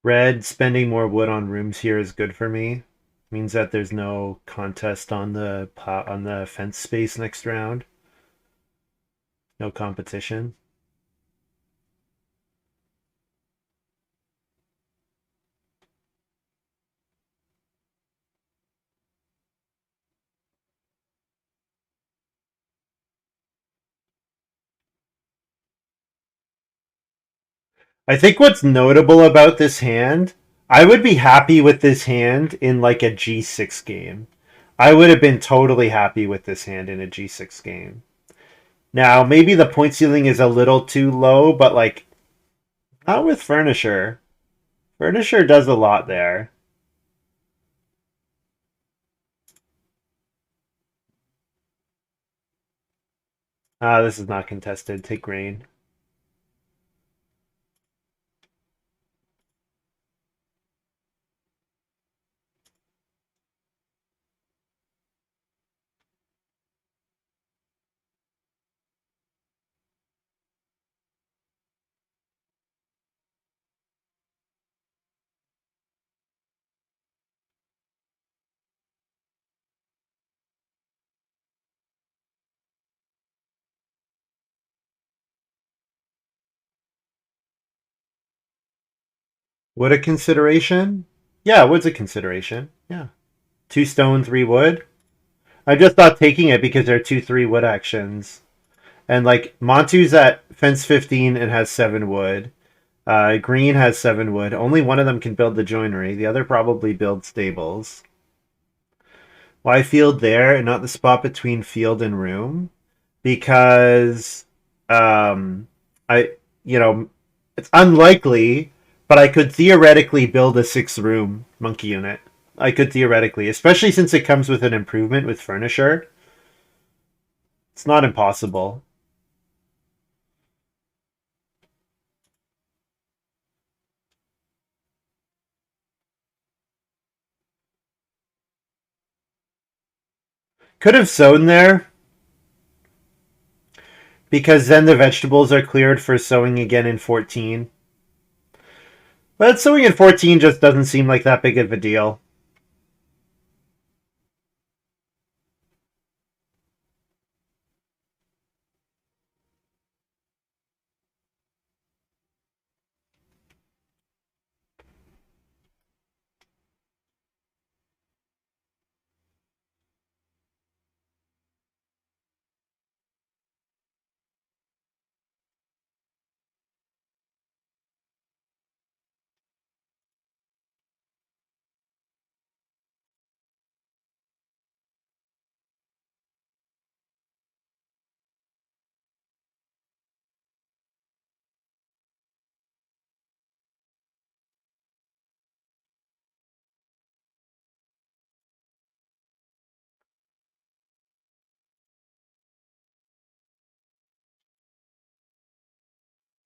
Speaker 1: Red, spending more wood on rooms here is good for me. Means that there's no contest on the fence space next round. No competition. I think what's notable about this hand, I would be happy with this hand in like a G6 game. I would have been totally happy with this hand in a G6 game. Now, maybe the point ceiling is a little too low, but like, not with Furniture. Furniture does a lot there. This is not contested. Take green. Wood a consideration? Yeah, wood's a consideration. Yeah. 2 stone, 3 wood. I just thought taking it because there are 2 3 wood actions. And like Montu's at fence 15 and has 7 wood. Green has 7 wood. Only one of them can build the joinery. The other probably builds stables. Why field there and not the spot between field and room? Because um, I, you know, it's unlikely, but I could theoretically build a 6 room monkey unit. I could theoretically, especially since it comes with an improvement with furniture. It's not impossible. Could have sown there because then the vegetables are cleared for sowing again in 14. But sowing in 14 just doesn't seem like that big of a deal.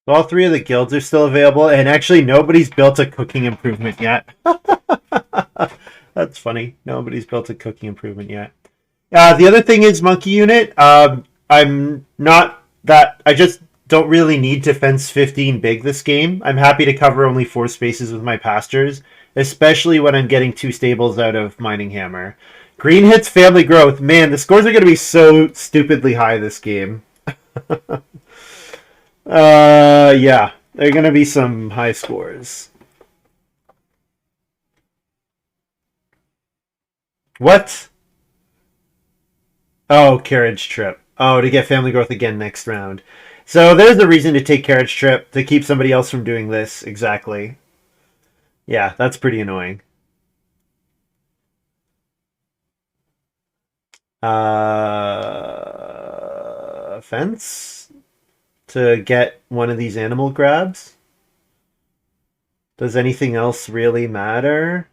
Speaker 1: All 3 of the guilds are still available, and actually nobody's built a cooking improvement yet. That's funny. Nobody's built a cooking improvement yet. The other thing is monkey unit. I'm not that. I just don't really need to fence 15 big this game. I'm happy to cover only 4 spaces with my pastures, especially when I'm getting 2 stables out of Mining Hammer. Green hits family growth. Man, the scores are going to be so stupidly high this game. Yeah, there are going to be some high scores. What? Oh, carriage trip. Oh, to get family growth again next round. So there's a reason to take carriage trip to keep somebody else from doing this. Exactly. Yeah, that's pretty annoying. Fence to get one of these animal grabs. Does anything else really matter?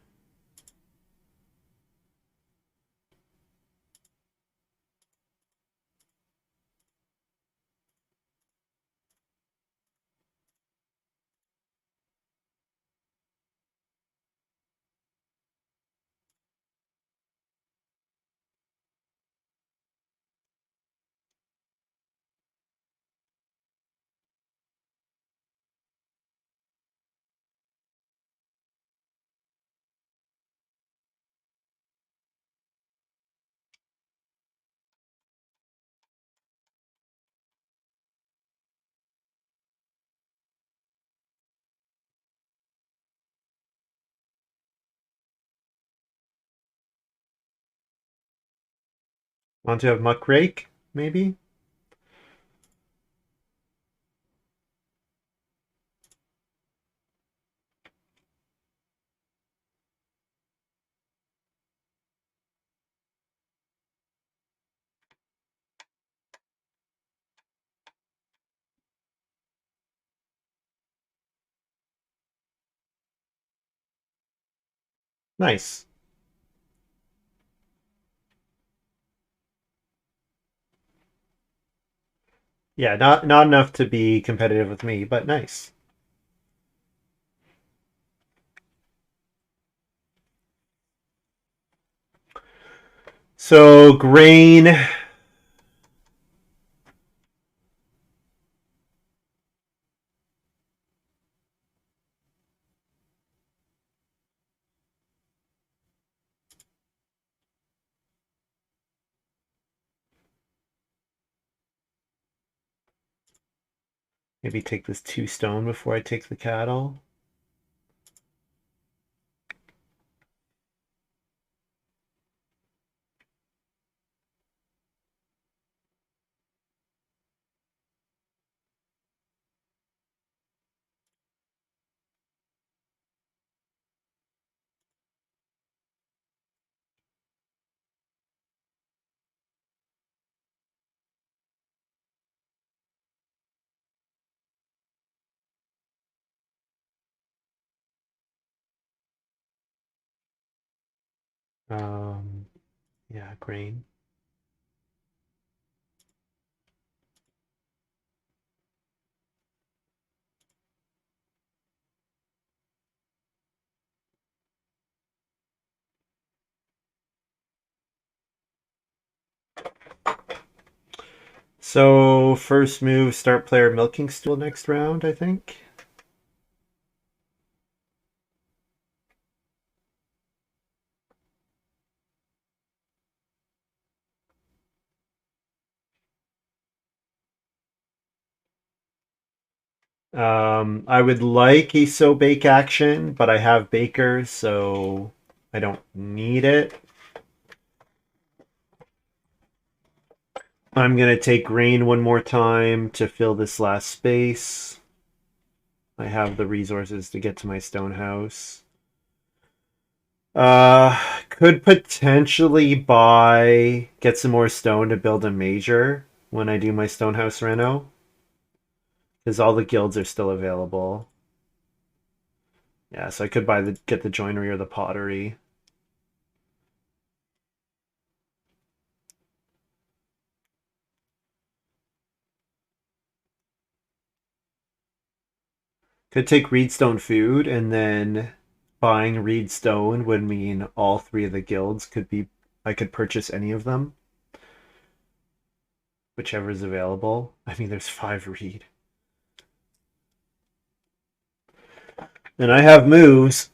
Speaker 1: Want to have muckrake, maybe? Nice. Yeah, not enough to be competitive with me, but nice. So grain. Maybe take this 2 stone before I take the cattle. Um, yeah, grain. So first move, start player milking stool next round, I think. I would like a so bake action, but I have bakers, so I don't need it. I'm gonna take grain one more time to fill this last space. I have the resources to get to my stone house. Could potentially get some more stone to build a major when I do my stone house reno, because all the guilds are still available. Yeah, so I could get the joinery or the pottery. Could take reedstone food, and then buying reedstone would mean all three of the guilds could be. I could purchase any of them, whichever is available. I mean, there's 5 reed, and I have moves.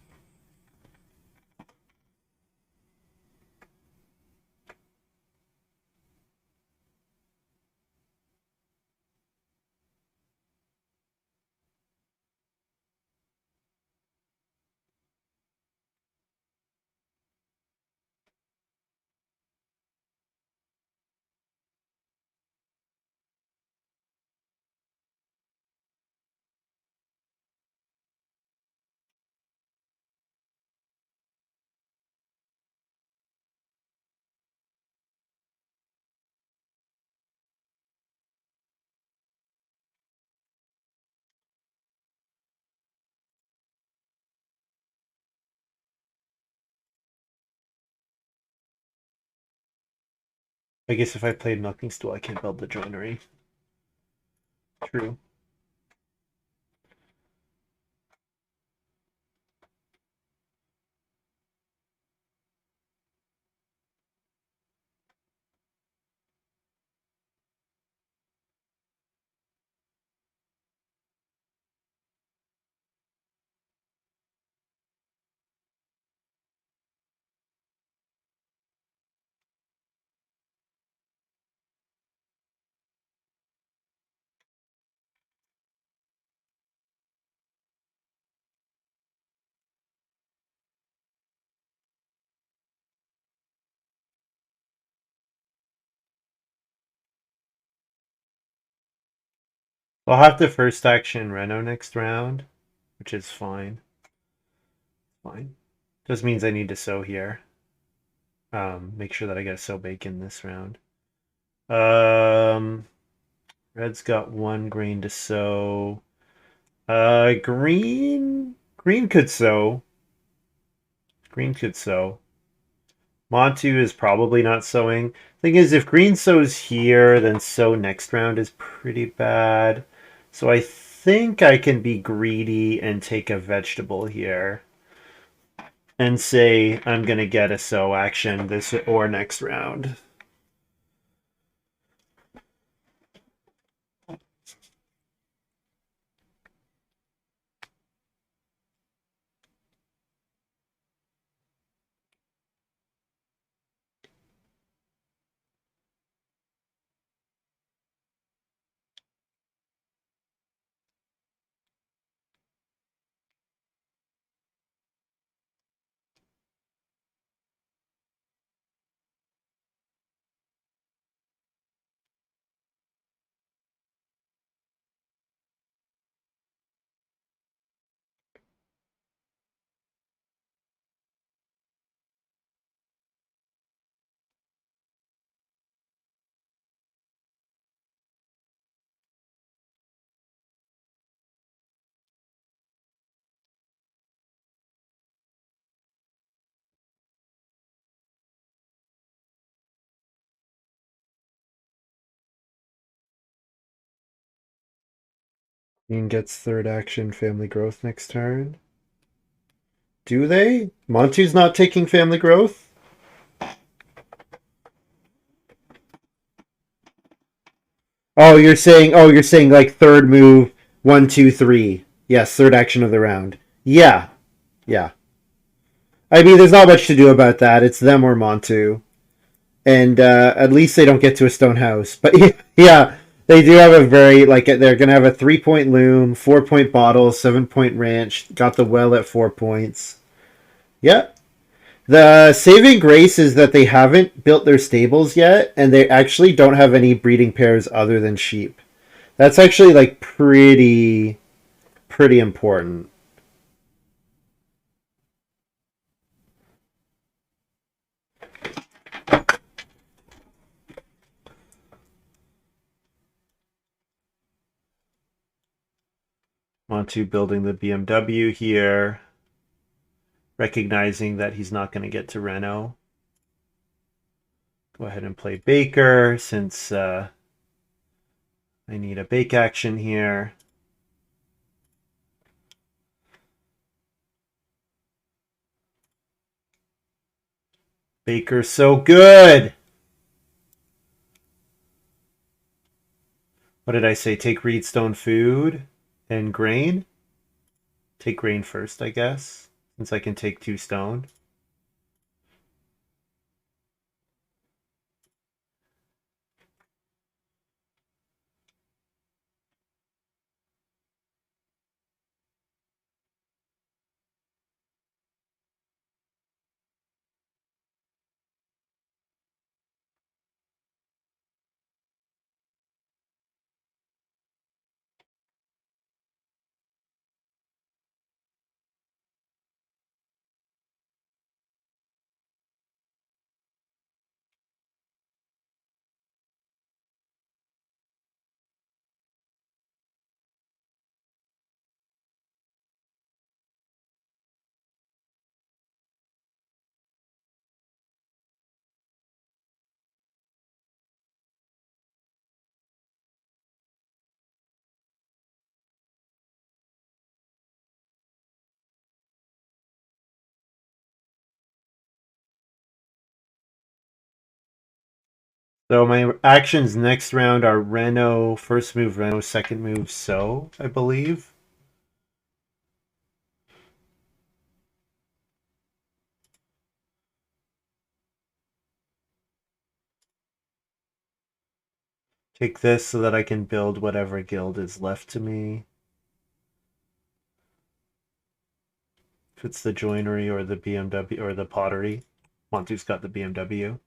Speaker 1: I guess if I played milking stool, I can't build the joinery. True. I'll have to first action reno next round, which is fine. Fine. Just means I need to sow here. Make sure that I get a sow bacon this round. Um, Red's got 1 grain to sow. Green could sow. Green could sow. Montu is probably not sowing. Thing is, if green sows here, then sow next round is pretty bad. So I think I can be greedy and take a vegetable here and say I'm going to get a sow action this or next round. Green gets third action family growth next turn. Do they? Montu's not taking family growth? Oh, you're saying like third move, 1, 2, 3. Yes, third action of the round. Yeah, yeah. I mean, there's not much to do about that. It's them or Montu, and at least they don't get to a stone house. But yeah, they do have a very like they're gonna have a 3 point loom, 4 point bottle, 7 point ranch. Got the well at 4 points. Yeah. The saving grace is that they haven't built their stables yet, and they actually don't have any breeding pairs other than sheep. That's actually like pretty important. Montu building the BMW here, recognizing that he's not going to get to Renault. Go ahead and play Baker since I need a bake action here. Baker's so good. What did I say? Take Reedstone food and grain? Take grain first, I guess, since I can take 2 stone. So my actions next round are Renault, first move Renault, second move So, I believe. Take this so that I can build whatever guild is left to me. If it's the joinery or the BMW or the pottery. Montu's got the BMW.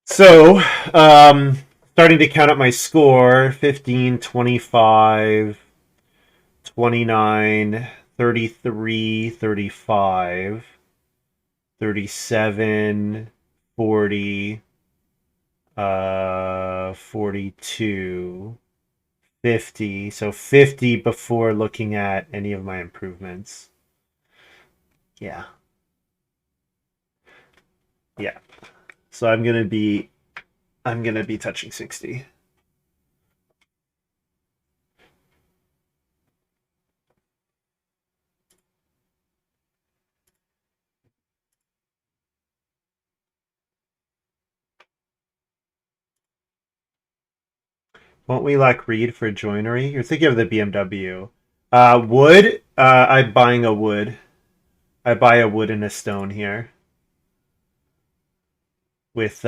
Speaker 1: So, starting to count up my score 15, 25, 29, 33, 35, 37, 40, 42, 50. So 50 before looking at any of my improvements. Yeah. Yeah. So I'm gonna be touching 60. Won't we lack reed for joinery? You're thinking of the BMW. Wood. I'm buying a wood. I buy a wood and a stone here with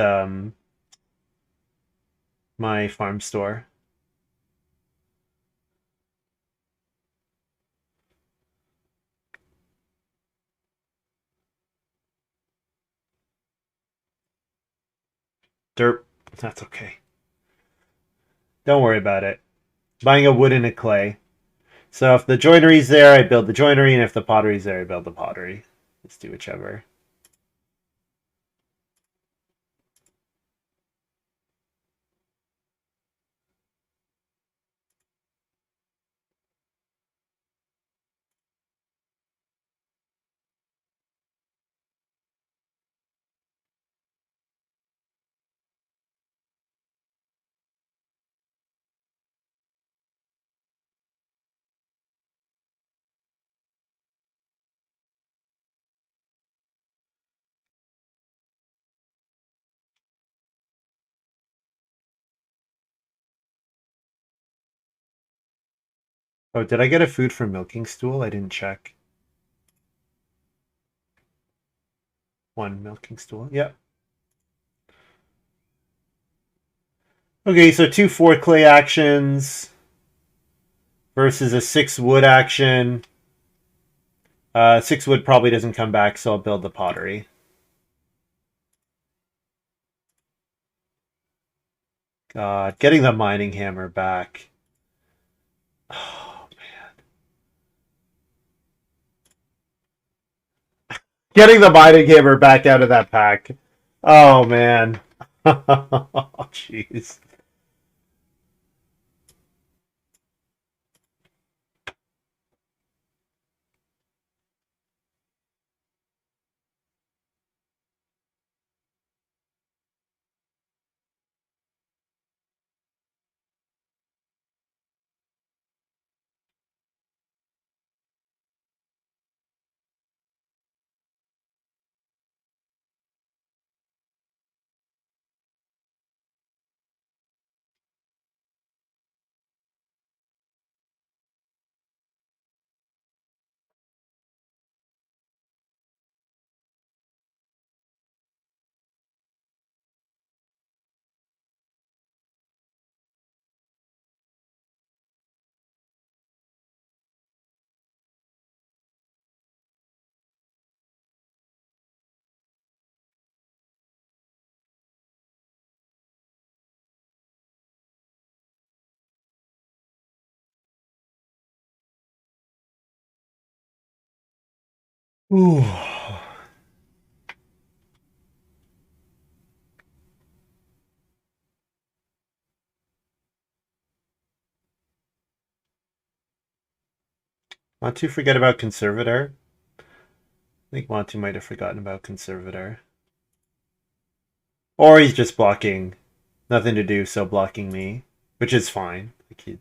Speaker 1: my farm store. Dirt. That's okay. Don't worry about it. Buying a wood and a clay. So if the joinery's there, I build the joinery, and if the pottery's there, I build the pottery. Let's do whichever. Oh, did I get a food for milking stool? I didn't check. One milking stool. Yep. Okay, so 2 4 clay actions versus a 6 wood action. 6 wood probably doesn't come back, so I'll build the pottery. God, getting the mining hammer back. Oh, getting the mining hammer back out of that pack. Oh man. Oh jeez. Ooh. Want to forget about conservator? I think Monty might have forgotten about conservator. Or he's just blocking. Nothing to do, so blocking me. Which is fine. Like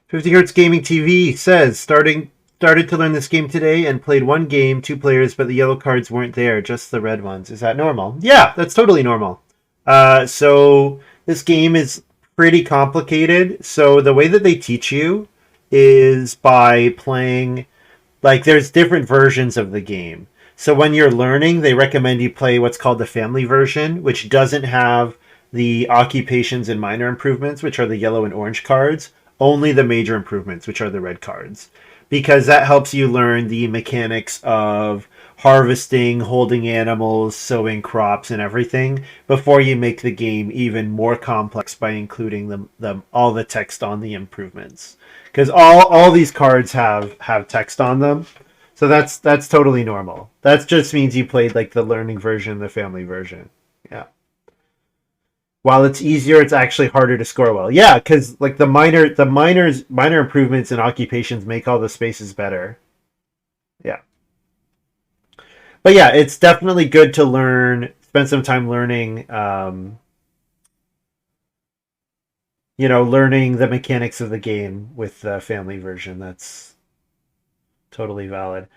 Speaker 1: 50 Hertz Gaming TV says started to learn this game today and played one game, 2 players, but the yellow cards weren't there, just the red ones. Is that normal? Yeah, that's totally normal. So this game is pretty complicated. So the way that they teach you is by playing, like, there's different versions of the game. So when you're learning, they recommend you play what's called the family version, which doesn't have the occupations and minor improvements, which are the yellow and orange cards, only the major improvements, which are the red cards, because that helps you learn the mechanics of harvesting, holding animals, sowing crops, and everything before you make the game even more complex by including all the text on the improvements. Because all these cards have text on them, so that's totally normal. That just means you played like the learning version, the family version. Yeah. While it's easier, it's actually harder to score well. Yeah, because like minor improvements in occupations make all the spaces better. Yeah. But yeah, it's definitely good to spend some time learning, learning the mechanics of the game with the family version. That's totally valid.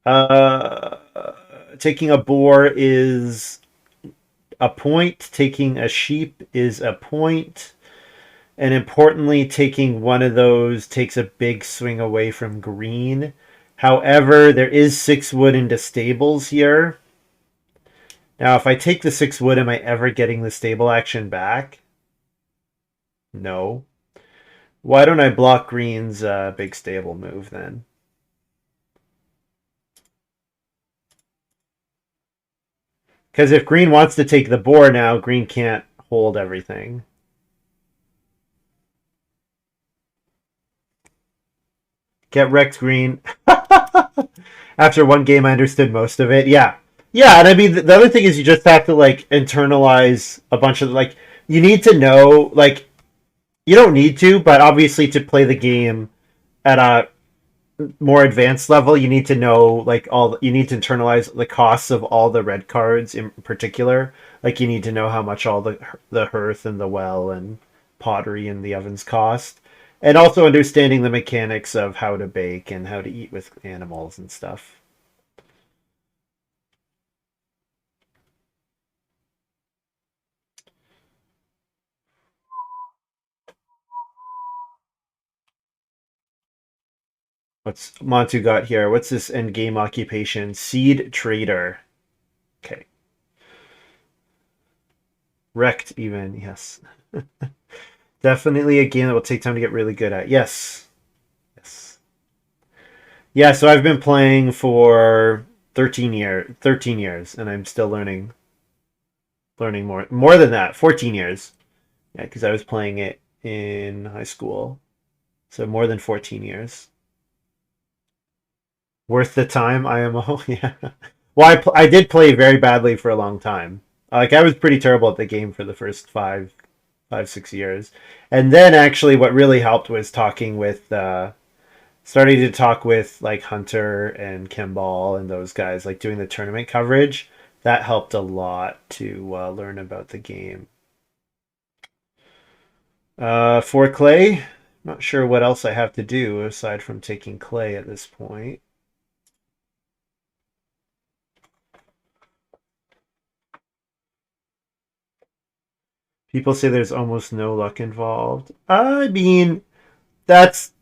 Speaker 1: Uh, Taking a boar is a point. Taking a sheep is a point. And importantly, taking one of those takes a big swing away from green. However, there is 6 wood into stables here. Now, if I take the 6 wood, am I ever getting the stable action back? No. Why don't I block green's big stable move then? Because if green wants to take the boar now, green can't hold everything. Get wrecked, green. After one game, I understood most of it. Yeah. Yeah, and I mean, the other thing is you just have to, like, internalize a bunch of, like, you need to know, like, you don't need to, but obviously to play the game at a more advanced level, you need to know like you need to internalize the costs of all the red cards in particular. Like you need to know how much all the hearth and the well and pottery and the ovens cost, and also understanding the mechanics of how to bake and how to eat with animals and stuff. What's Montu got here? What's this end game occupation? Seed trader. Okay. Wrecked even, yes. Definitely a game that will take time to get really good at. Yes. Yes. Yeah, so I've been playing for 13 years, and I'm still learning more than that, 14 years. Yeah, because I was playing it in high school, so more than 14 years. Worth the time, IMO. Yeah. Well, I did play very badly for a long time. Like I was pretty terrible at the game for the first 6 years, and then actually, what really helped was starting to talk with like Hunter and Kimball and those guys, like doing the tournament coverage. That helped a lot to learn about the game. For clay, not sure what else I have to do aside from taking clay at this point. People say there's almost no luck involved. I mean, that's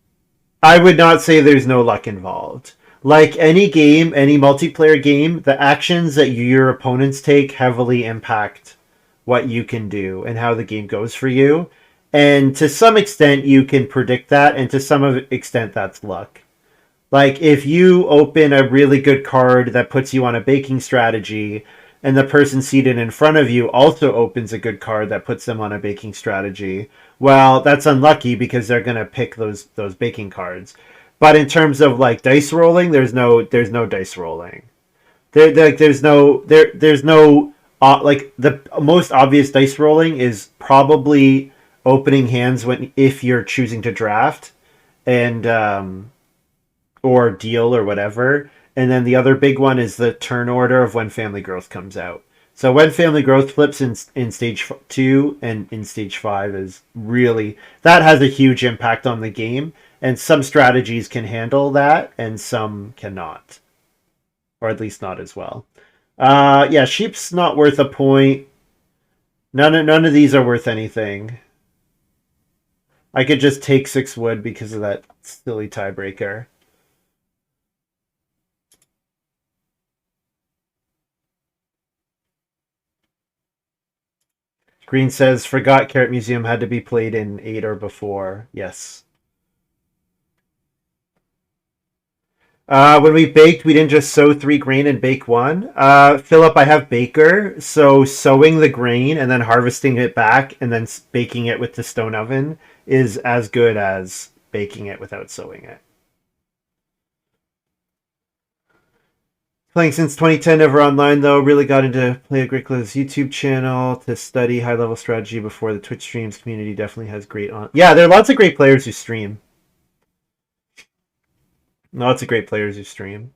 Speaker 1: I would not say there's no luck involved. Like any game, any multiplayer game, the actions that your opponents take heavily impact what you can do and how the game goes for you. And to some extent, you can predict that, and to some extent, that's luck. Like if you open a really good card that puts you on a baking strategy, and the person seated in front of you also opens a good card that puts them on a baking strategy, well, that's unlucky because they're gonna pick those baking cards. But in terms of like dice rolling, there's no dice rolling. There's no like the most obvious dice rolling is probably opening hands when if you're choosing to draft and or deal or whatever. And then the other big one is the turn order of when family growth comes out. So when family growth flips in stage 2 and in stage 5 is really that has a huge impact on the game, and some strategies can handle that and some cannot, or at least not as well. Yeah, sheep's not worth a point. None of these are worth anything. I could just take 6 wood because of that silly tiebreaker. Green says, forgot Carrot Museum had to be played in 8 or before. Yes. When we baked, we didn't just sow 3 grain and bake one. Philip, I have baker, so sowing the grain and then harvesting it back and then baking it with the stone oven is as good as baking it without sowing it. Playing since 2010, never online though. Really got into Play-Agricola's YouTube channel to study high-level strategy before the Twitch streams. Community definitely has great on. Yeah, there are lots of great players who stream. Lots of great players who stream.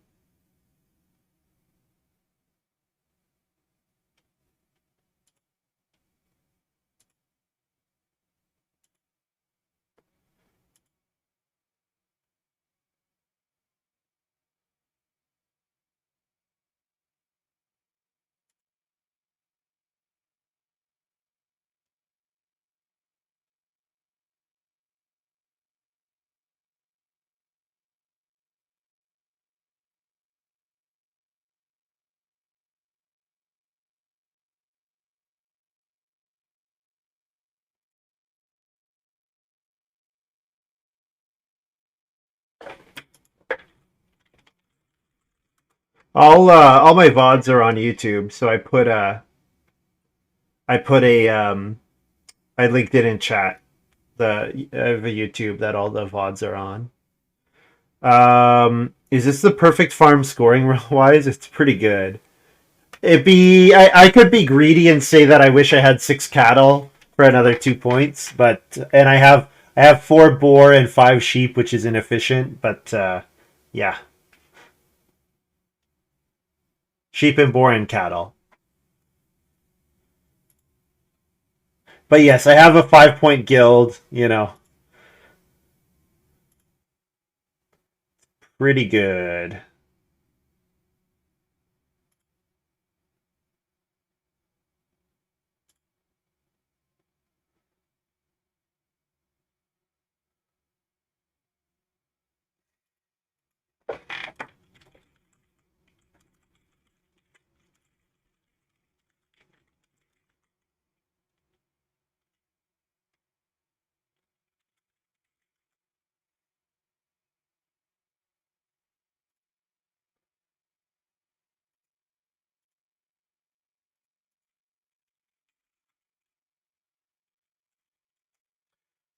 Speaker 1: All my VODs are on YouTube, so I linked it in chat. I have a YouTube that all the VODs are on. Is this the perfect farm scoring wise? It's pretty good. I could be greedy and say that I wish I had 6 cattle for another 2 points, and I have 4 boar and 5 sheep, which is inefficient, but yeah. Sheep and boar and cattle. But yes, I have a 5-point guild, pretty good.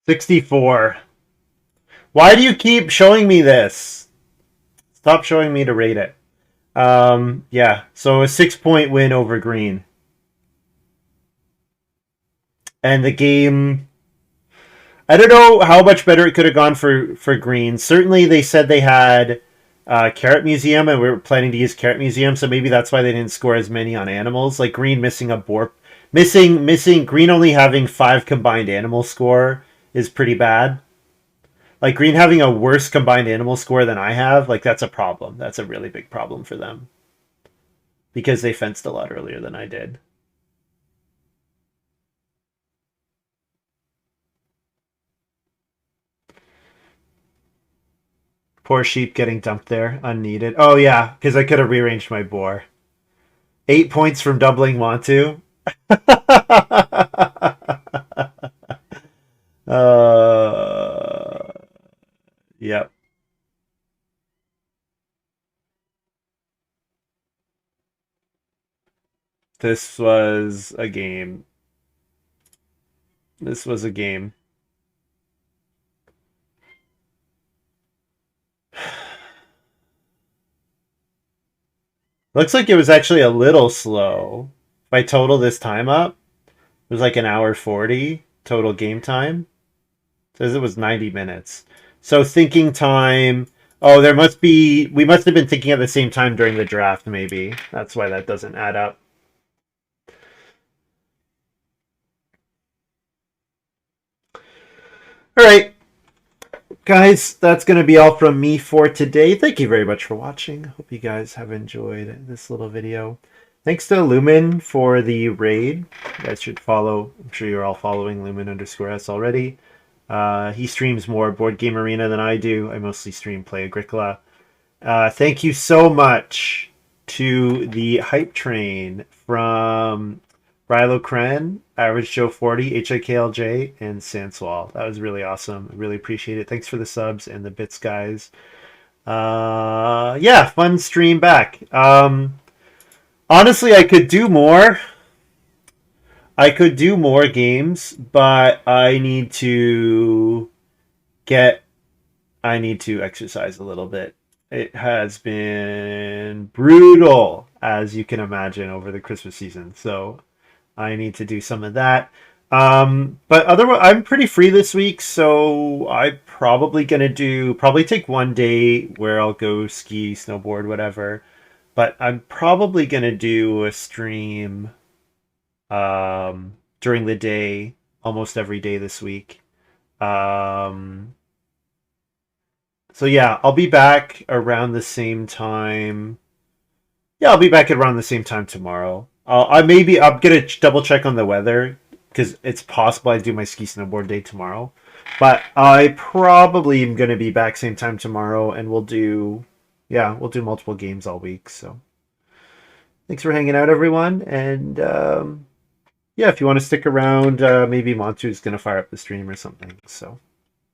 Speaker 1: $64. Why do you keep showing me this? Stop showing me to rate it. Yeah, so a 6-point win over green. And the game, I don't know how much better it could have gone for green. Certainly, they said they had Carrot Museum, and we were planning to use Carrot Museum, so maybe that's why they didn't score as many on animals. Like green missing a boar, missing green only having 5 combined animal score is pretty bad. Like green having a worse combined animal score than I have, like that's a problem. That's a really big problem for them because they fenced a lot earlier than I did. Poor sheep getting dumped there, unneeded. Oh yeah, because I could have rearranged my boar. 8 points from doubling Wantu. Yep. This was a game. This was a game. Looks like it was actually a little slow. If I total this time up, it was like an hour 40 total game time. It says it was 90 minutes. So thinking time. Oh, we must have been thinking at the same time during the draft, maybe. That's why that doesn't add up. All right. Guys, that's going to be all from me for today. Thank you very much for watching. Hope you guys have enjoyed this little video. Thanks to Lumen for the raid. You guys should follow. I'm sure you're all following Lumen_S already. He streams more Board Game Arena than I do. I mostly stream Play Agricola. Thank you so much to the hype train from Rilo Kren, Average Joe 40, HIKLJ, and Sanswall. That was really awesome. I really appreciate it. Thanks for the subs and the bits, guys. Yeah, fun stream back. Honestly, I could do more. I could do more games, but get I need to exercise a little bit. It has been brutal, as you can imagine, over the Christmas season. So I need to do some of that. But otherwise, I'm pretty free this week, so I'm probably take one day where I'll go ski, snowboard, whatever. But I'm probably gonna do a stream during the day almost every day this week. Um, so yeah, I'll be back around the same time. Yeah, I'll be back at around the same time tomorrow. I'm gonna double check on the weather because it's possible I do my ski snowboard day tomorrow. But I probably am gonna be back same time tomorrow, and we'll do multiple games all week. So thanks for hanging out, everyone, and yeah, if you want to stick around, maybe Montu's gonna fire up the stream or something. So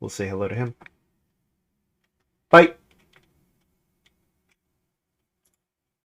Speaker 1: we'll say hello to him. Bye.